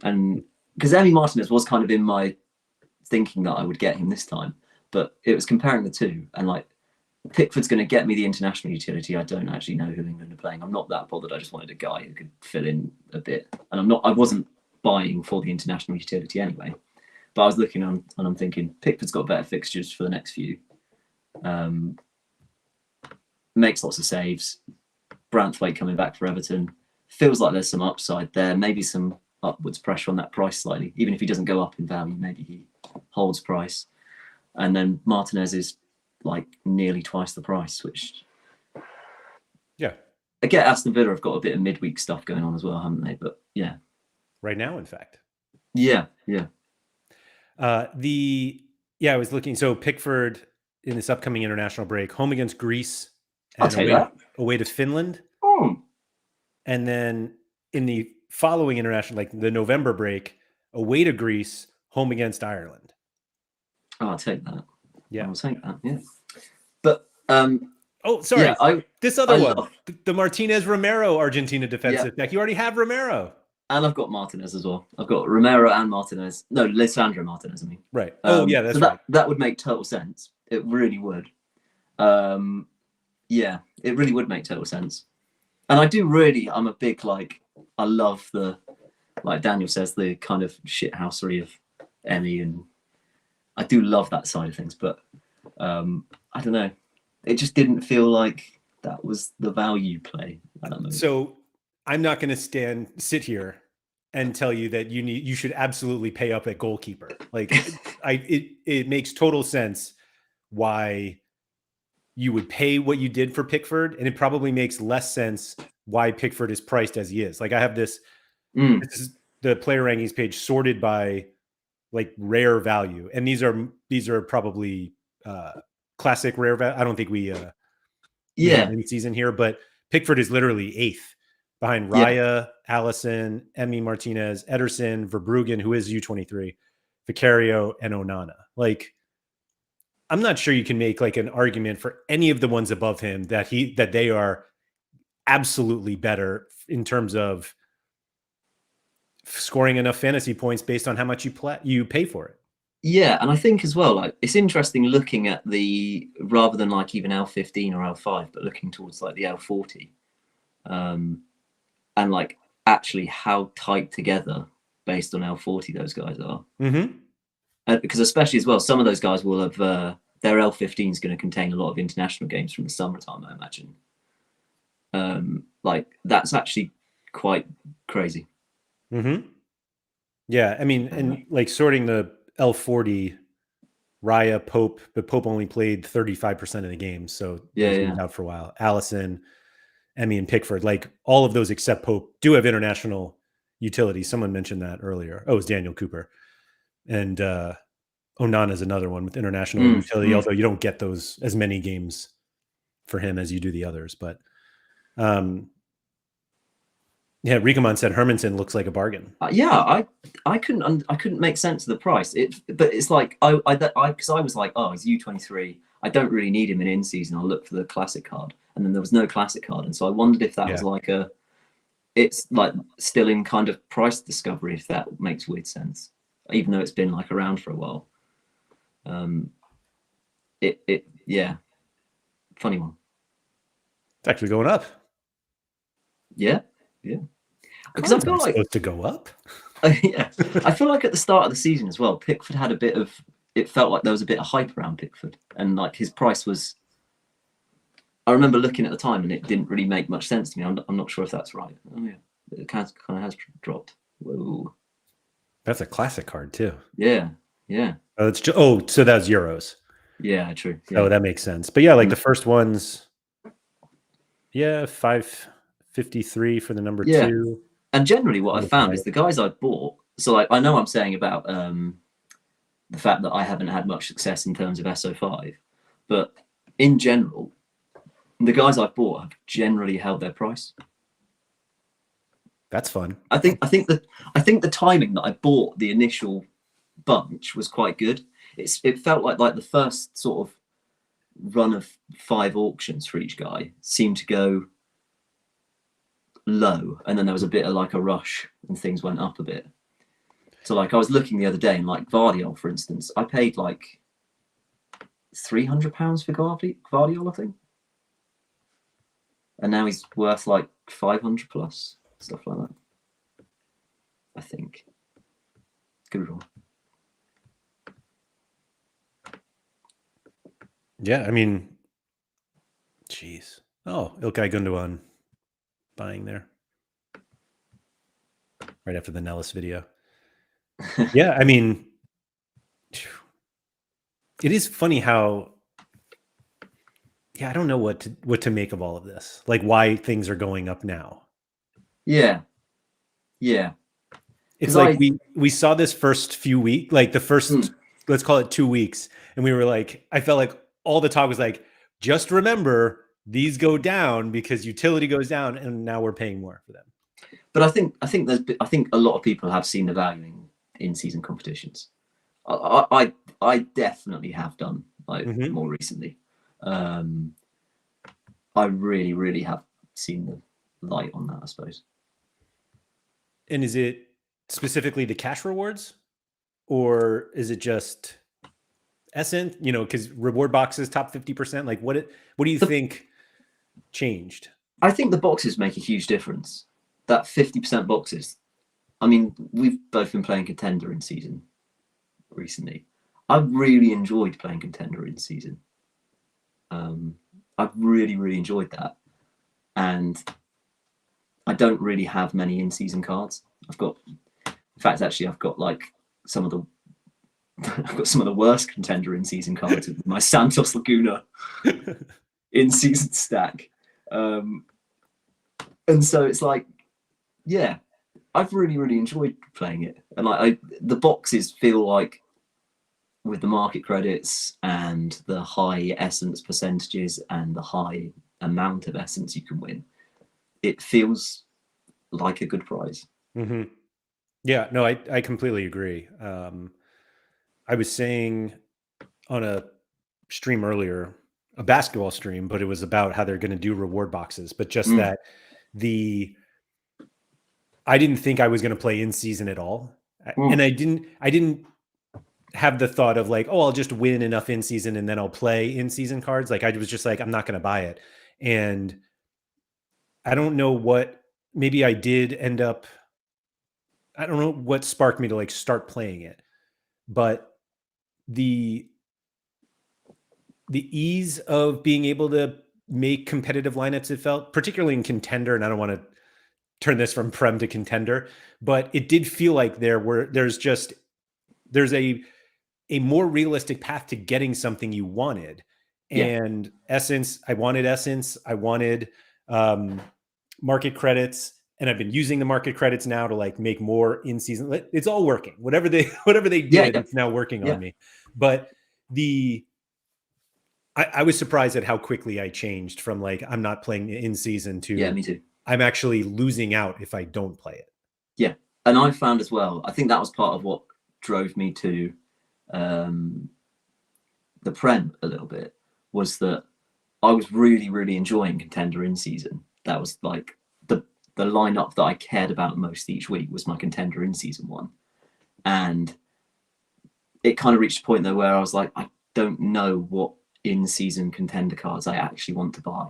And because Emmy Martinez was kind of in my thinking that I would get him this time, but it was comparing the two, and like Pickford's going to get me the international utility. I don't actually know who England are playing. I'm not that bothered. I just wanted a guy who could fill in a bit, and I wasn't buying for the international utility anyway. But I was looking on and I'm thinking Pickford's got better fixtures for the next few. Makes lots of saves. Branthwaite coming back for Everton. Feels like there's some upside there. Maybe some upwards pressure on that price slightly. Even if he doesn't go up in value, maybe he holds price. And then Martinez is like nearly twice the price, which... Yeah. I get Aston Villa have got a bit of midweek stuff going on as well, haven't they? But yeah. Right now, in fact. Yeah. I was looking. So Pickford in this upcoming international break, home against Greece, and away to Finland. Oh. And then in the following international, like the November break, away to Greece, home against Ireland. Oh, I'll take that. Yeah. I'll take that. Yeah. But oh, sorry. Yeah, this other one, the Martinez Romero Argentina defensive back. You already have Romero. And I've got Martinez as well. I've got Romero and Martinez. No, Lisandro Martinez, I mean. Right. That's right. That would make total sense. It really would. Yeah, it really would make total sense. And I'm a big, like, I love the, like Daniel says, the kind of shithousery of Emmy, and I do love that side of things. But I don't know. It just didn't feel like that was the value play at that moment. So I'm not going to sit here and tell you that you should absolutely pay up at goalkeeper. Like it makes total sense why you would pay what you did for Pickford, and it probably makes less sense why Pickford is priced as he is. Like I have this is the player rankings page sorted by like rare value, and these are probably classic rare value. I don't think we have any season here, but Pickford is literally 8th behind Raya, Allison, Emmy Martinez, Ederson, Verbruggen, who is U23, Vicario, and Onana. Like, I'm not sure you can make like an argument for any of the ones above him that they are absolutely better in terms of scoring enough fantasy points based on how much you pay for it. Yeah, and I think as well, like it's interesting looking at the rather than like even L15 or L5, but looking towards like the L40, and like actually how tight together based on L40 those guys are. Because especially as well, some of those guys will have their L15 is going to contain a lot of international games from the summertime, I imagine. Like that's actually quite crazy. Yeah, I mean, and like sorting the L40, Raya, Pope, but Pope only played 35% of the games, so he's out for a while. Allison, Emmy, and Pickford, like all of those except Pope do have international utility. Someone mentioned that earlier. Oh, it's Daniel Cooper. And Onana is another one with international utility, although you don't get those as many games for him as you do the others. But Riekemann said Hermansen looks like a bargain. I couldn't make sense of the price. But it's like because I was like, oh, he's U23. I don't really need him in season. I'll look for the classic card, and then there was no classic card, and so I wondered if that was like it's like still in kind of price discovery, if that makes weird sense, even though it's been like around for a while. Funny one. It's actually going up. Yeah, yeah. Because Cards I feel aren't like supposed to go up. yeah, I feel like at the start of the season as well, Pickford had a bit of. It felt like there was a bit of hype around Pickford, and like his price was. I remember looking at the time, and it didn't really make much sense to me. I'm not sure if that's right. Oh yeah, it kind of has dropped. Whoa. That's a classic card too. Yeah, yeah, Oh, it's just, oh, so that's Euros. yeah. True. Oh, Yeah. that makes sense. But yeah, like the first ones, yeah, 553 for the number Yeah. 2. And generally, what I found Right. is the guys I bought. So like, I know I'm saying about the fact that I haven't had much success in terms of SO5, but in general, the guys I've bought have generally held their price. That's fun. I think the timing that I bought the initial bunch was quite good. It felt like the first sort of run of 5 auctions for each guy seemed to go low, and then there was a bit of like a rush and things went up a bit. So like I was looking the other day, and like Vardiol, for instance, I paid like £300 for Vardiol, I think, and now he's worth like 500 plus, stuff like that. I think. Could be wrong. Yeah, I mean, jeez. Oh, Ilkay Gundogan buying there right after the Nellis video. Yeah, I mean, it is funny how. Yeah, I don't know what to make of all of this. Like why things are going up now. Yeah, yeah. It's like we saw this first few weeks, like the first, let's call it 2 weeks, and we were like, I felt like all the talk was like, just remember these go down because utility goes down, and now we're paying more for them. But I think a lot of people have seen the value in season competitions. I definitely have done like more recently. I really have seen the light on that, I suppose. And is it specifically the cash rewards, or is it just Essence? You know, because reward boxes top 50%. Like what do you think changed? I think the boxes make a huge difference. That 50% boxes. I mean, we've both been playing Contender in season recently. I've really enjoyed playing Contender in season. I've really enjoyed that, and I don't really have many in-season cards. I've got like some of the I've got some of the worst Contender in-season cards with my Santos Laguna in-season stack, and so it's like, yeah, I've really enjoyed playing it, and like the boxes feel like, with the market credits and the high essence percentages and the high amount of essence you can win, it feels like a good prize. Yeah, no, I completely agree. I was saying on a stream earlier, a basketball stream, but it was about how they're going to do reward boxes, but just that I didn't think I was going to play in season at all. And I didn't have the thought of like, oh, I'll just win enough in season and then I'll play in season cards. Like I was just like, I'm not going to buy it. And I don't know what, maybe I did end up, I don't know what sparked me to like start playing it, but the ease of being able to make competitive lineups, it felt, particularly in Contender, and I don't want to turn this from Prem to Contender, but it did feel like there's a more realistic path to getting something you wanted. And Essence, I wanted Essence, I wanted market credits, and I've been using the market credits now to like make more in season. It's all working. Whatever they did, it's now working on me. But I was surprised at how quickly I changed from like, I'm not playing in season to me too. I'm actually losing out if I don't play it. Yeah. And I found as well, I think that was part of what drove me to the Prem a little bit, was that I was really enjoying Contender in season. That was like the lineup that I cared about most each week was my Contender in season one. And it kind of reached a point though where I was like, I don't know what in-season Contender cards I actually want to buy.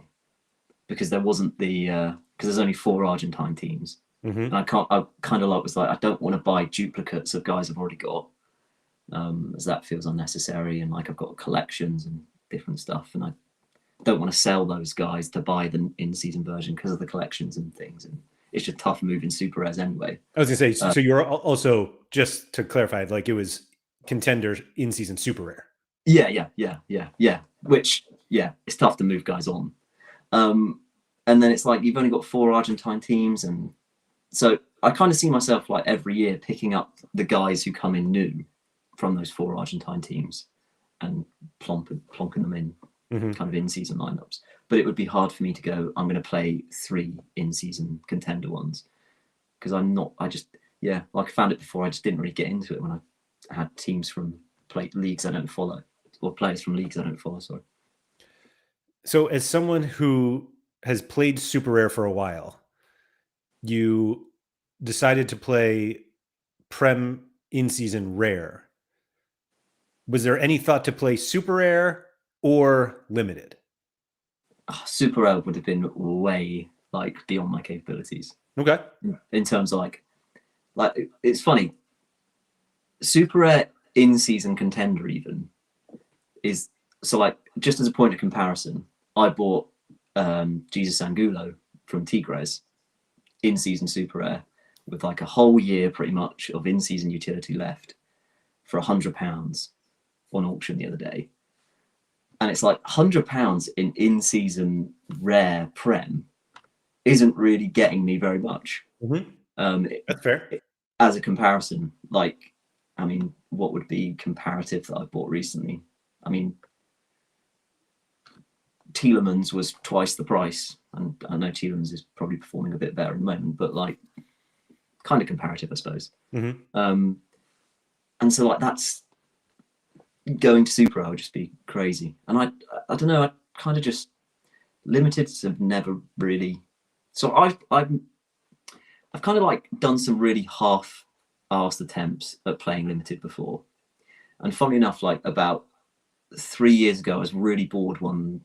because there wasn't the because there's only 4 Argentine teams, Mm-hmm. and I kind of like was like, I don't want to buy duplicates of guys I've already got, as that feels unnecessary, and like I've got collections and different stuff, and I don't want to sell those guys to buy the in-season version because of the collections and things, and it's just tough moving super rares anyway. I was gonna say, so you're also, just to clarify, like it was Contender in-season super rare. Yeah. Which, yeah, it's tough to move guys on. And then it's like you've only got 4 Argentine teams, and so I kind of see myself like every year picking up the guys who come in new from those 4 Argentine teams and plonking them in kind of in-season lineups. But it would be hard for me to go, I'm going to play 3 in-season contender ones, because like I found it before, I just didn't really get into it when I had teams from leagues I don't follow, or players from leagues I don't follow, sorry. So as someone who has played super rare for a while, you decided to play Prem in-season rare. Was there any thought to play super rare or limited? Super rare would have been way like beyond my capabilities. Okay. In terms of like it's funny, super rare in-season contender even is, so like just as a point of comparison, I bought Jesus Angulo from Tigres in-season super rare with like a whole year pretty much of in-season utility left for £100 on auction the other day. And it's like £100 in-season rare Prem isn't really getting me very much. That's fair. As a comparison, like, I mean, what would be comparative that I bought recently? I mean, Tielemans was twice the price, and I know Tielemans is probably performing a bit better at the moment, but like, kind of comparative, I suppose. And so like that's going to super rare would just be crazy. And I don't know, I kind of just limiteds have never really. So I've kind of like done some really half-assed attempts at playing limited before, and funnily enough, like about 3 years ago, I was really bored one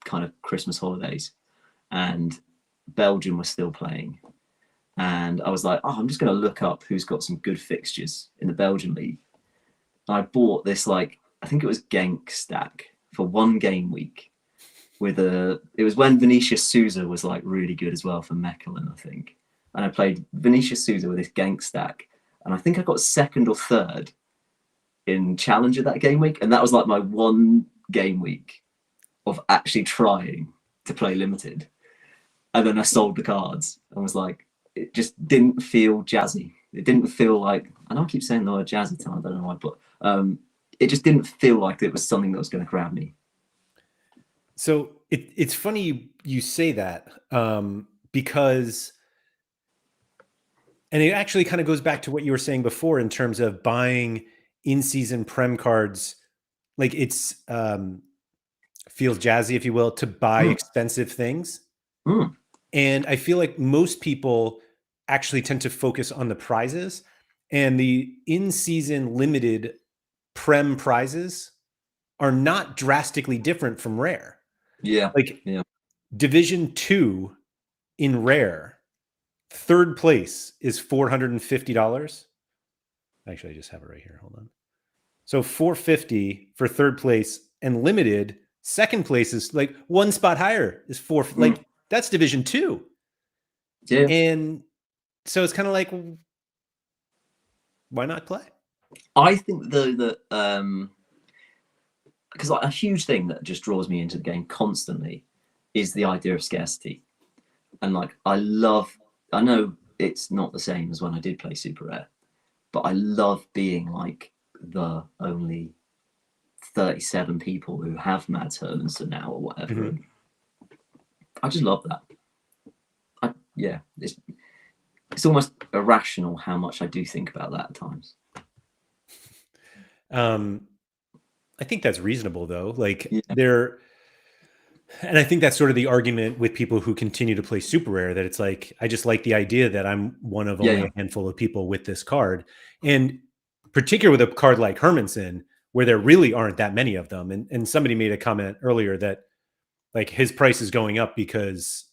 kind of Christmas holidays, and Belgium was still playing, and I was like, oh, I'm just going to look up who's got some good fixtures in the Belgian league. And I bought this, like, I think it was Genk stack for 1 game week. It was when Vinicius Souza was like really good as well for Mechelen, I think. And I played Vinicius Souza with this Genk stack, and I think I got 2nd or 3rd in Challenger that game week, and that was like my 1 game week of actually trying to play limited. And then I sold the cards and was like, it just didn't feel jazzy. It didn't feel like, I know I keep saying the word jazzy time, I don't know why, but it just didn't feel like it was something that was going to grab me. So it's funny you say that, because, and it actually kind of goes back to what you were saying before in terms of buying in-season Prem cards. Like it's feels jazzy, if you will, to buy expensive things. And I feel like most people actually tend to focus on the prizes, and the in-season limited Prem prizes are not drastically different from rare. Yeah. Like yeah. Division 2 in rare, 3rd place is $450. Actually, I just have it right here. Hold on. So $450 for 3rd place, and limited 2nd place is like 1 spot higher is like that's Division 2. Yeah. And so it's kind of like, why not play? I think though that because like a huge thing that just draws me into the game constantly is the idea of scarcity. And like I know it's not the same as when I did play super rare, but I love being like the only 37 people who have Mads Hermansen now or whatever. I just love that. It's almost irrational how much I do think about that at times. I think that's reasonable though. Like and I think that's sort of the argument with people who continue to play super rare, that it's like, I just like the idea that I'm one of only a handful of people with this card. And particularly with a card like Hermansen, where there really aren't that many of them. And somebody made a comment earlier that Like his price is going up because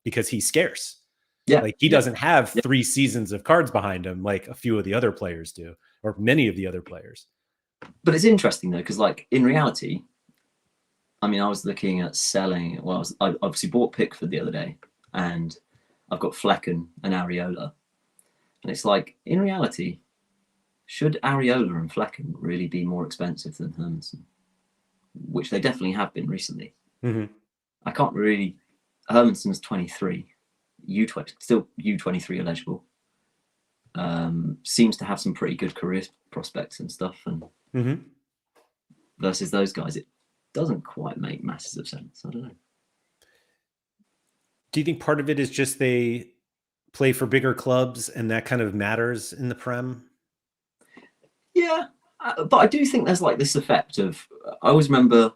he's scarce. Yeah. Like he doesn't have 3 seasons of cards behind him like a few of the other players do, or many of the other players. But it's interesting though, because like in reality, I mean, I was looking at selling. Well, I obviously bought Pickford the other day, and I've got Flecken and Areola, and it's like in reality, should Areola and Flecken really be more expensive than Hermanson, which they definitely have been recently. Mm-hmm. I can't really. Hermanson's 23, still U23 eligible. Seems to have some pretty good career prospects and stuff, and versus those guys, it doesn't quite make masses of sense. I don't know. Do you think part of it is just they play for bigger clubs and that kind of matters in the Prem? Yeah, but I do think there's like this effect of. I always remember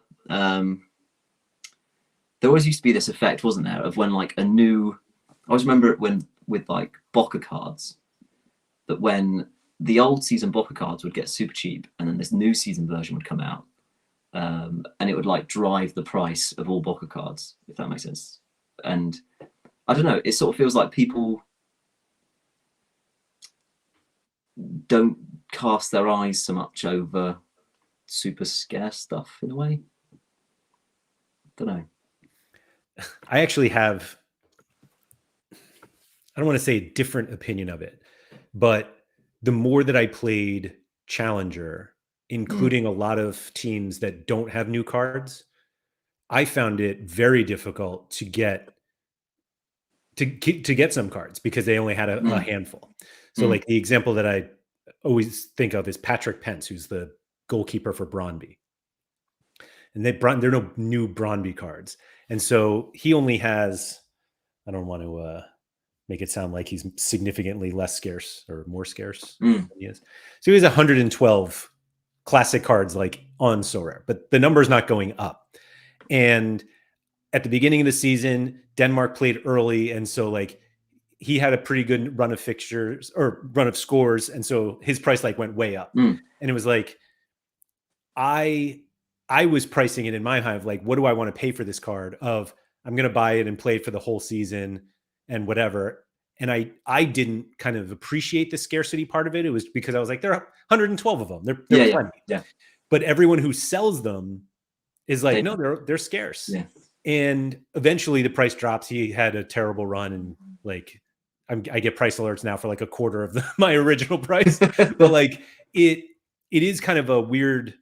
there always used to be this effect, wasn't there, of when like a new. I always remember it when with like Boca cards, that when the old season Boca cards would get super cheap, and then this new season version would come out, and it would like drive the price of all Boca cards, if that makes sense. And I don't know, it sort of feels like people don't cast their eyes so much over super scarce stuff in a way. I don't know. I actually have, I don't want to say a different opinion of it, but the more that I played Challenger, including a lot of teams that don't have new cards, I found it very difficult to get some cards because they only had a handful. So like the example that I always think of is Patrick Pence, who's the goalkeeper for Brøndby. And there are no new Brøndby cards. And so he only has, I don't want to make it sound like he's significantly less scarce or more scarce than he is. So he has 112 classic cards like on Sorare, but the number is not going up. And at the beginning of the season, Denmark played early. And so like he had a pretty good run of fixtures or run of scores. And so his price like went way up. And it was like, I was pricing it in my mind of like, what do I want to pay for this card? Of I'm going to buy it and play it for the whole season and whatever. And I didn't kind of appreciate the scarcity part of it. It was because I was like, there are 112 of them. They're plenty. Yeah. But everyone who sells them is like, no, they're scarce. Yeah. And eventually the price drops. He had a terrible run, and like I get price alerts now for like a quarter of my original price. But like it is kind of a weird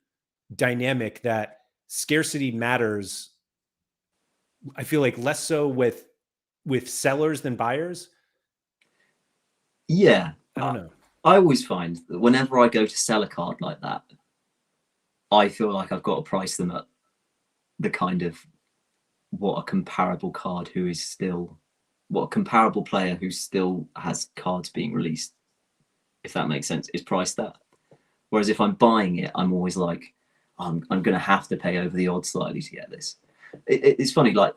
dynamic that scarcity matters. I feel like less so with sellers than buyers. Yeah, I don't know. I always find that whenever I go to sell a card like that, I feel like I've got to price them at the kind of what a comparable player who still has cards being released, if that makes sense, is priced at. Whereas if I'm buying it, I'm always like, I'm going to have to pay over the odds slightly to get this. It's funny, like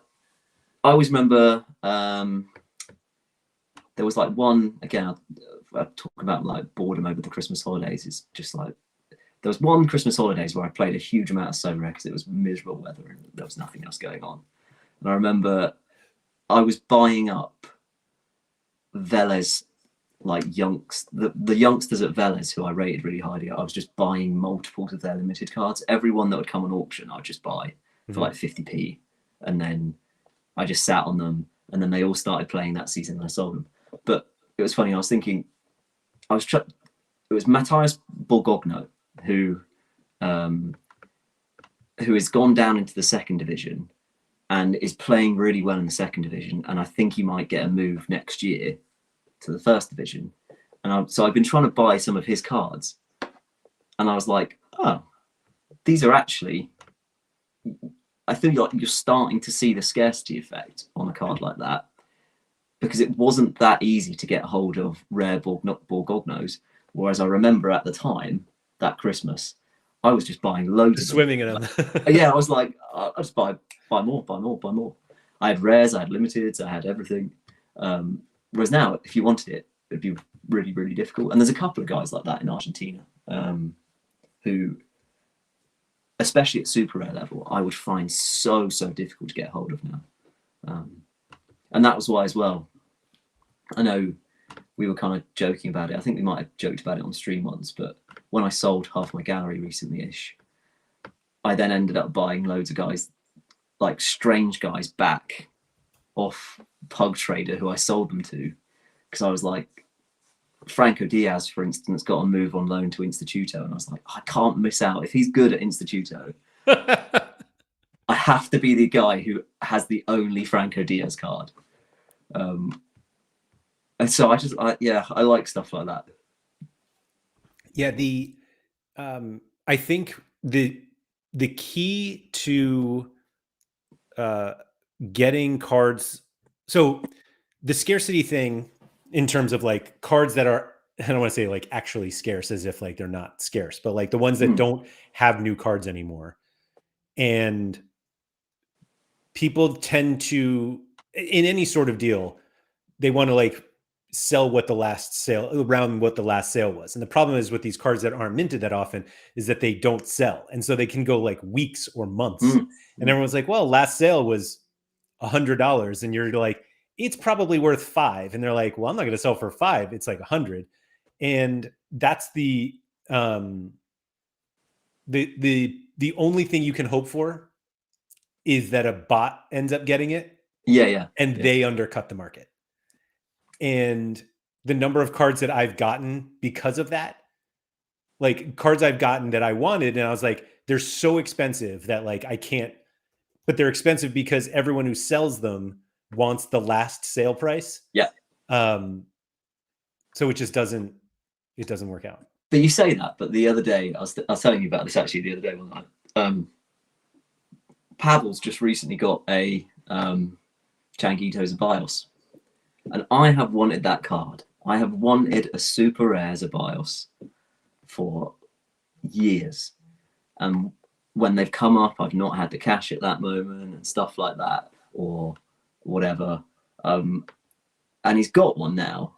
I always remember there was like one, again, I talk about like boredom over the Christmas holidays. It's just like, there was one Christmas holidays where I played a huge amount of Sorare because it was miserable weather and there was nothing else going on. And I remember I was buying up Vélez, like the youngsters at Vélez who I rated really highly. I was just buying multiples of their limited cards. Every one that would come on auction, I'd just buy for like 50p. And then I just sat on them, and then they all started playing that season and I sold them. But it was funny, I was thinking, it was Matthias Borgogno who has gone down into the second division and is playing really well in the second division. And I think he might get a move next year to the first division. And so I've been trying to buy some of his cards. And I was like, oh, these are actually, I feel like you're starting to see the scarcity effect on a card like that, because it wasn't that easy to get hold of rare Borgognos. Whereas I remember at the time, that Christmas, I was just buying loads of them. Swimming in them. Yeah, I was like, I'll just buy more. I had rares, I had limiteds, I had everything. Whereas now, if you wanted it, it'd be really, really difficult. And there's a couple of guys like that in Argentina who especially at super rare level, I would find so difficult to get hold of now. And that was why as well. I know we were kind of joking about it. I think we might have joked about it on stream once, but when I sold half my gallery recently-ish, I then ended up buying loads of guys, like strange guys, back off Pug Trader who I sold them to, because I was like, Franco Diaz, for instance, got a move on loan to Instituto, and I was like, I can't miss out. If he's good at Instituto, I have to be the guy who has the only Franco Diaz card. And so I like stuff like that. Yeah, I think the key to getting cards, so the scarcity thing in terms of like cards that are, I don't want to say like actually scarce as if like they're not scarce, but like the ones that don't have new cards anymore. And people tend to, in any sort of deal, they want to like sell what the last sale, around what the last sale was. And the problem is with these cards that aren't minted that often is that they don't sell. And so they can go like weeks or months. And everyone's like, well, last sale was $100. And you're like, it's probably worth $5. And they're like, well, I'm not going to sell for $5. It's like $100. And that's the only thing you can hope for is that a bot ends up getting it. And they undercut the market. And the number of cards that I've gotten because of that, like cards I've gotten that I wanted, and I was like, they're so expensive that like I can't, but they're expensive because everyone who sells them wants the last sale price. So it just doesn't work out. But you say that, but the other day, I was telling you about this actually the other day, wasn't I? Pavel's just recently got a Changuito Zeballos. And I have wanted that card. I have wanted a super rare Zeballos for years. And when they've come up, I've not had the cash at that moment and stuff like that or whatever. And he's got one now.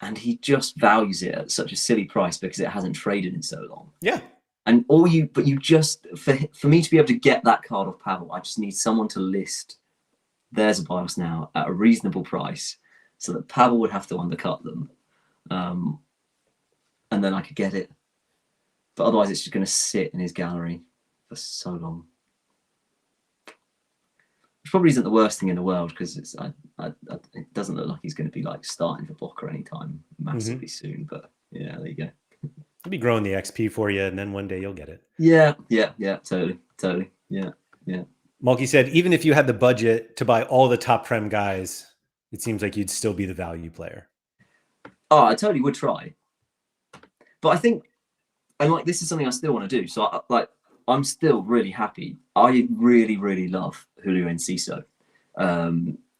And he just values it at such a silly price because it hasn't traded in so long. Yeah. And for me to be able to get that card off Pavel, I just need someone to list their Zeballos now at a reasonable price so that Pavel would have to undercut them. And then I could get it. But otherwise it's just going to sit in his gallery for so long. Which probably isn't the worst thing in the world because it doesn't look like he's going to be like starting for Boca anytime massively soon. But yeah, there you go. He'll be growing the XP for you, and then one day you'll get it. Yeah, totally. Yeah. Mulkey said, even if you had the budget to buy all the top Prem guys, it seems like you'd still be the value player. Oh, I totally would try. But I think, and like, this is something I still want to do. So I'm still really happy. I really, really love Julio Enciso.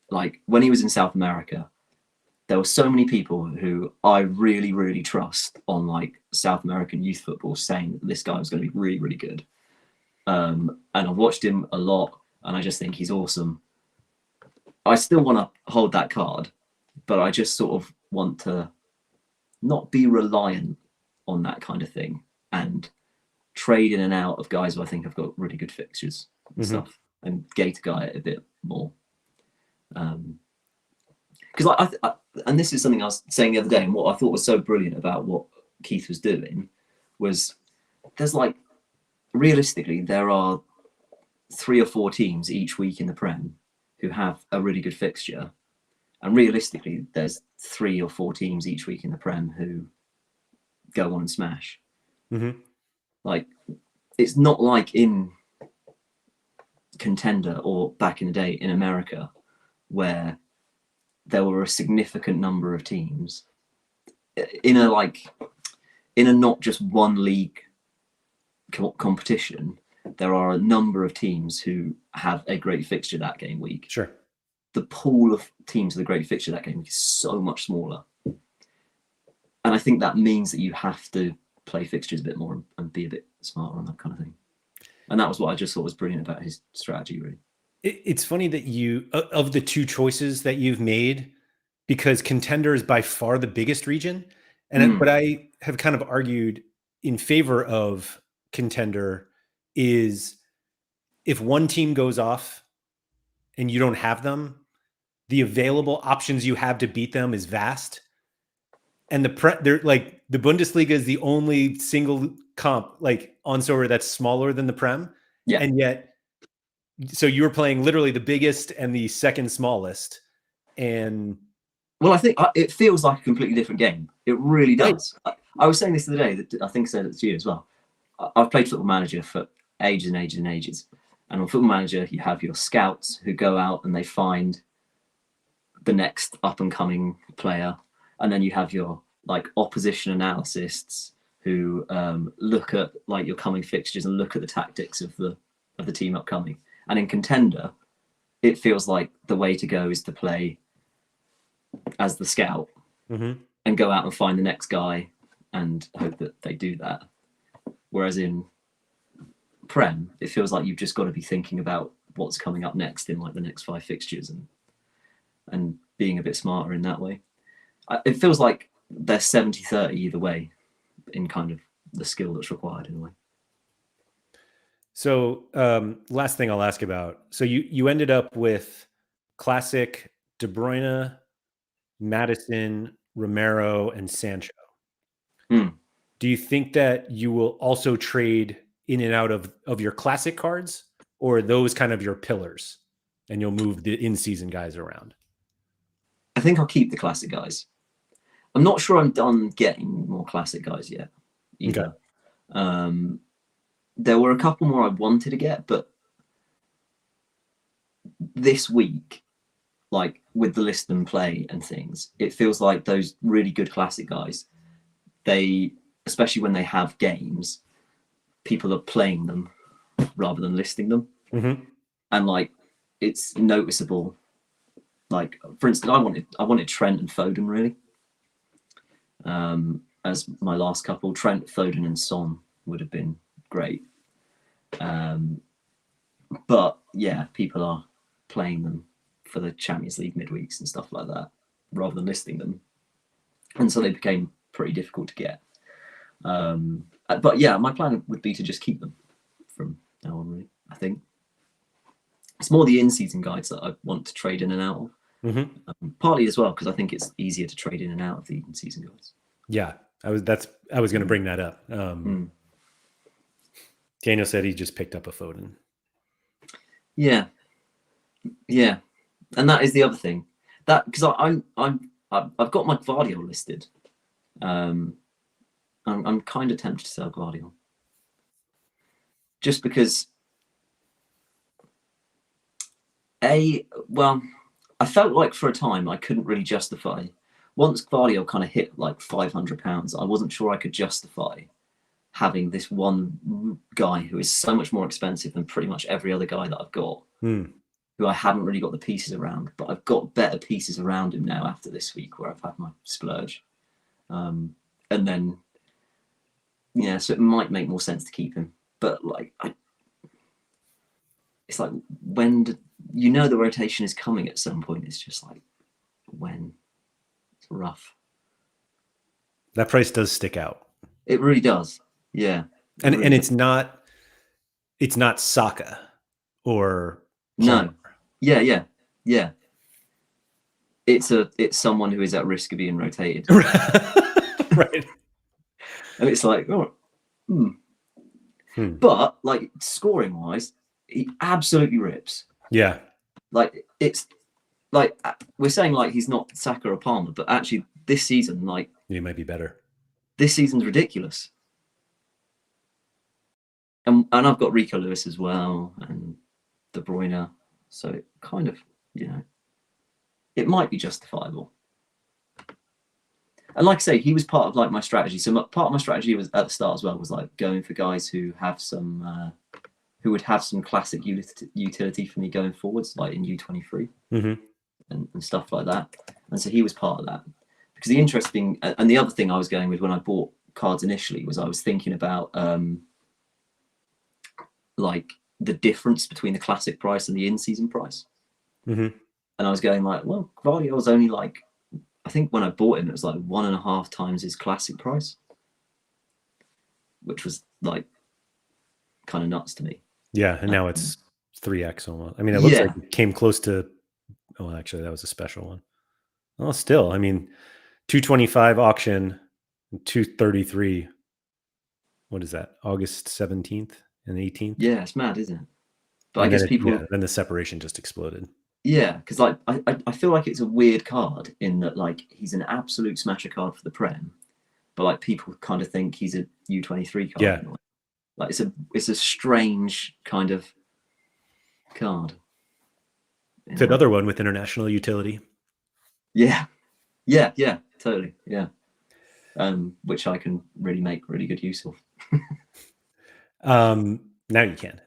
Like when he was in South America, there were so many people who I really, really trust on like South American youth football saying that this guy was going to be really, really good. And I've watched him a lot and I just think he's awesome. I still want to hold that card, but I just sort of want to not be reliant on that kind of thing and trade in and out of guys who I think have got really good fixtures and stuff and Gator guy it a bit more. Because and this is something I was saying the other day, and what I thought was so brilliant about what Keith was doing was there's like, realistically, there are 3 or 4 teams each week in the Prem who have a really good fixture. And realistically, there's 3 or 4 teams each week in the Prem who go on and smash. Like, it's not like in Contender or back in the day in America where there were a significant number of teams in a not just one league competition. There are a number of teams who have a great fixture that game week. Sure. The pool of teams with a great fixture that game week is so much smaller. And I think that means that you have to play fixtures a bit more and be a bit smarter on that kind of thing. And that was what I just thought was brilliant about his strategy, really. It's funny that you, of the 2 choices that you've made, because Contender is by far the biggest region. And what I have kind of argued in favor of Contender is if one team goes off and you don't have them, the available options you have to beat them is vast. And they're like the Bundesliga is the only single comp like on Sorare that's smaller than the Prem. Yeah. And yet, so you were playing literally the biggest and the second smallest. And well, I think it feels like a completely different game. It really does. Right. I was saying this the other day, that I think I said it to you as well. I've played Football Manager for ages and ages and ages. And on Football Manager, you have your scouts who go out and they find the next up and coming player. And then you have your like opposition analysts who look at like your coming fixtures and look at the tactics of the team upcoming. And in Contender, it feels like the way to go is to play as the scout and go out and find the next guy and hope that they do that. Whereas in Prem, it feels like you've just got to be thinking about what's coming up next in like the next 5 fixtures and being a bit smarter in that way. It feels like they're 70-30 either way in kind of the skill that's required in a way. So last thing I'll ask about. So you ended up with Classic, De Bruyne, Madison, Romero, and Sancho. Do you think that you will also trade in and out of your Classic cards, or are those kind of your pillars and you'll move the in-season guys around? I think I'll keep the Classic guys. I'm not sure I'm done getting more Classic guys yet either. Okay. There were a couple more I wanted to get, but this week, like with the list and play and things, it feels like those really good Classic guys, they, especially when they have games, people are playing them rather than listing them. And like, it's noticeable. Like, for instance, I wanted Trent and Foden really. As my last couple, Trent, Foden and Son would have been great. But yeah, people are playing them for the Champions League midweeks and stuff like that, rather than listing them. And so they became pretty difficult to get. But yeah, my plan would be to just keep them from now on, really, I think. It's more the in-season guides that I want to trade in and out of. Partly as well, because I think it's easier to trade in and out of the in-season guides. Yeah, I was going to bring that up. Daniel said he just picked up a Foden. Yeah, and that is the other thing. That because I've got my Guardiola listed. I'm kind of tempted to sell Guardiola, just because. I felt like for a time I couldn't really justify. Once Guardiola kind of hit like £500, I wasn't sure I could justify having this one guy who is so much more expensive than pretty much every other guy that I've got, who I haven't really got the pieces around, but I've got better pieces around him now after this week where I've had my splurge. And then, yeah, so it might make more sense to keep him. But like, it's like, when you know the rotation is coming at some point, it's just like, when? It's rough. That price does stick out. It really does. Yeah. And it's not Saka or Palmer. No. Yeah. It's someone who is at risk of being rotated. Right. And it's like, But like scoring wise, he absolutely rips. Yeah. Like it's like we're saying like he's not Saka or Palmer, but actually this season, like he might be better. This season's ridiculous. And I've got Rico Lewis as well and De Bruyne. So it kind of, it might be justifiable. And like I say, he was part of like my strategy. So part of my strategy was at the start as well was like going for guys who have some, who would have some classic utility for me going forwards, like in U23 and stuff like that. And so he was part of that. Because the interesting, and the other thing I was going with when I bought cards initially was I was thinking about like the difference between the classic price and the in-season price. And I was going like, well, Guardiola's only like, I think when I bought him, it was like 1.5 times his classic price, which was like kind of nuts to me. Yeah, and now it's 3x almost. I mean, it looks Yeah. like it came close to. Oh, actually, that was a special one. Well, still, I mean, 225 auction, 233. What is that? August 17th and 18th. Yeah, it's mad, isn't it? But I And guess then people, then the separation just exploded. yeah, because like I feel like it's a weird card in that like he's an absolute smasher card for the Prem, but like people kind of think he's a U23 card. Yeah. Like it's a strange kind of card. It's another one with international utility. Yeah, totally. Yeah. Which I can really make really good use of. Now you can.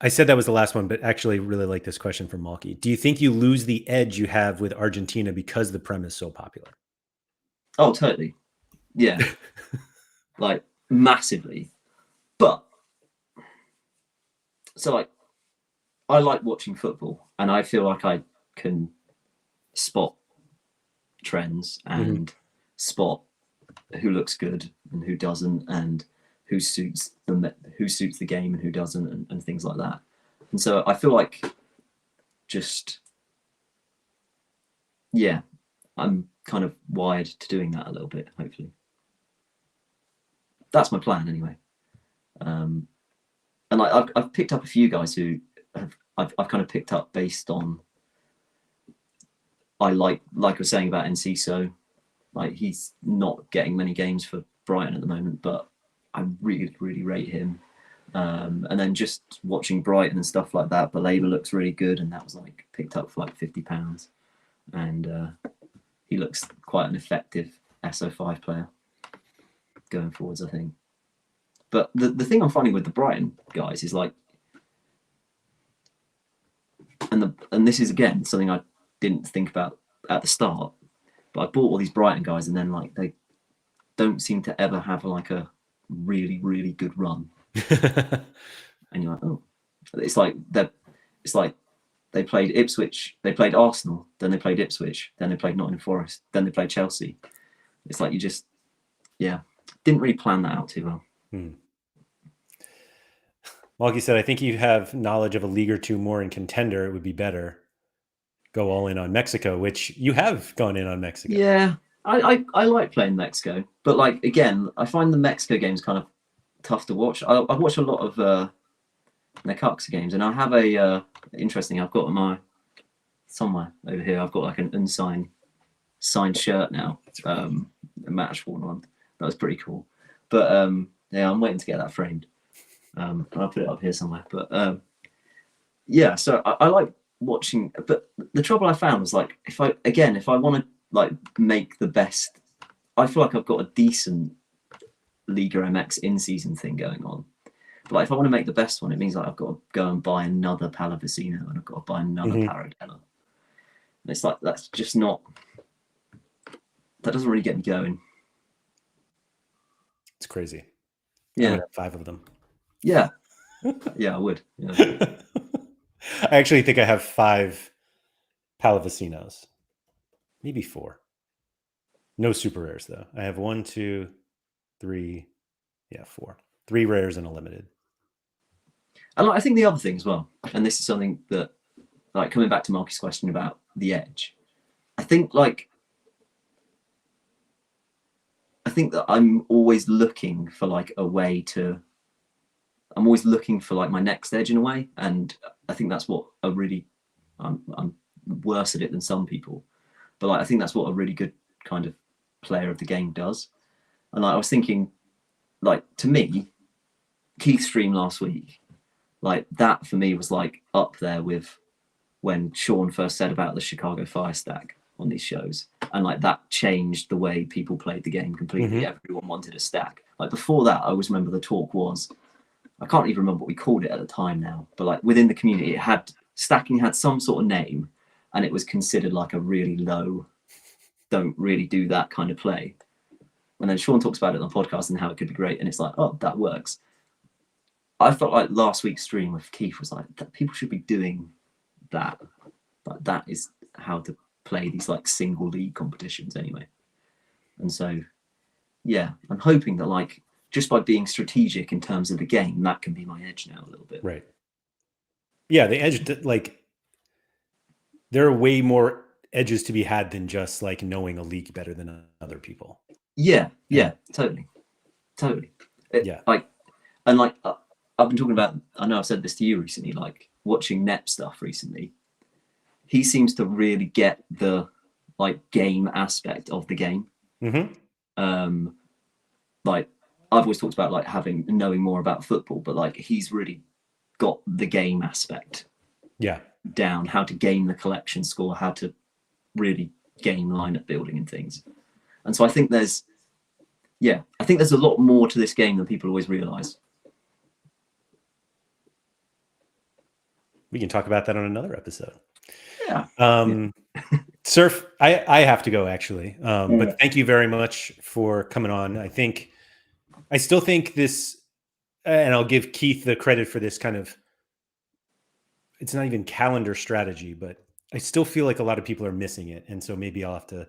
I said that was the last one, but actually really like this question from Malky. Do you think you lose the edge you have with Argentina because the Prem is so popular? Oh, totally. Yeah. Like massively. But so like I like watching football and I feel like I can spot trends and spot who looks good and who doesn't and who suits the game and who doesn't and things like that. And so I feel like just I'm kind of wired to doing that a little bit, hopefully. That's my plan anyway. And like I've picked up a few guys who I've kind of picked up based on I like I was saying about inseason. Like he's not getting many games for Brighton at the moment, but I really, really rate him. And then just watching Brighton and stuff like that, Baleba looks really good, and that was like picked up for like £50, and he looks quite an effective SO5 player going forwards, I think. But the thing I'm finding with the Brighton guys is like, and this is again something I didn't think about at the start, but I bought all these Brighton guys, and then like they don't seem to ever have like a really, really good run. And you're like, oh, it's like they played Ipswich, they played Arsenal, then they played Ipswich, then they played Nottingham Forest, then they played Chelsea. It's like you just, didn't really plan that out too well. Like you said, I think you have knowledge of a league or two more in Contender. It would be better. Go all in on Mexico, which you have gone in on Mexico. Yeah, I like playing Mexico, but like again, I find the Mexico games kind of tough to watch. I watch a lot of Necaxa games, and I have a interesting. I've got my somewhere over here. I've got like an signed shirt now. A match worn one. That was pretty cool. But I'm waiting to get that framed. I'll put it up here somewhere. But so I like watching. But the trouble I found was like if I want to like make the best, I feel like I've got a decent Liga MX in-season thing going on. But like if I want to make the best one, it means like I've got to go and buy another Pallavicino and I've got to buy another Paradella. And it's like that's just not. That doesn't really get me going. It's crazy. Yeah, I would have 5 of them. Yeah, I would. Yeah. I actually think I have 5 Pallavicinos, maybe 4. No super rares though. I have 1, 2, 3, 4. 3 rares and a limited. And like, I think the other thing as well, and this is something that, like, coming back to Marky's question about the edge, I think that I'm always looking for like a way to. I'm always looking for like my next edge in a way, and I think that's what a really. I'm worse at it than some people, but like I think that's what a really good kind of player of the game does. And like I was thinking, like to me, Keith's stream last week, like that for me was like up there with when Sean first said about the Chicago Fire stack on these shows, and like that changed the way people played the game completely. Everyone wanted a stack. Like before that, I always remember the talk was, I can't even remember what we called it at the time now, but like within the community, stacking had some sort of name, and it was considered like a really low, don't really do that kind of play. And then Sean talks about it on the podcast and how it could be great, and it's like, oh, that works. I felt like last week's stream with Keith was like, people should be doing that. Like that is how to play these like single league competitions anyway. And so, yeah, I'm hoping that like just by being strategic in terms of the game, that can be my edge now a little bit. Right. Yeah, the edge, like, there are way more edges to be had than just like knowing a league better than other people. Yeah, totally. Like, and like I've been talking about, I know I've said this to you recently, like watching Nep stuff recently. He seems to really get the like game aspect of the game. Like I've always talked about like knowing more about football, but like he's really got the game aspect down, how to game the collection score, how to really game lineup building and things. And so I think there's a lot more to this game than people always realize. We can talk about that on another episode. Yeah. Surf, I have to go actually. But thank you very much for coming on. I still think this, and I'll give Keith the credit for this kind of, it's not even calendar strategy, but I still feel like a lot of people are missing it. And so maybe I'll have to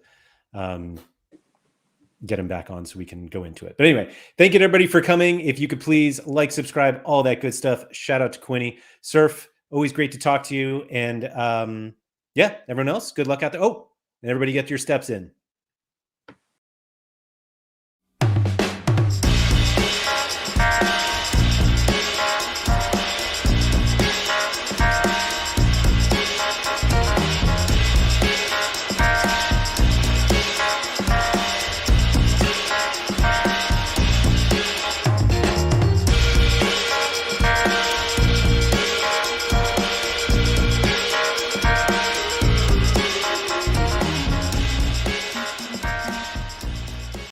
get him back on so we can go into it. But anyway, thank you to everybody for coming. If you could please like, subscribe, all that good stuff. Shout out to Quinny. Surf, always great to talk to you. And yeah, everyone else, good luck out there. Oh, and everybody get your steps in.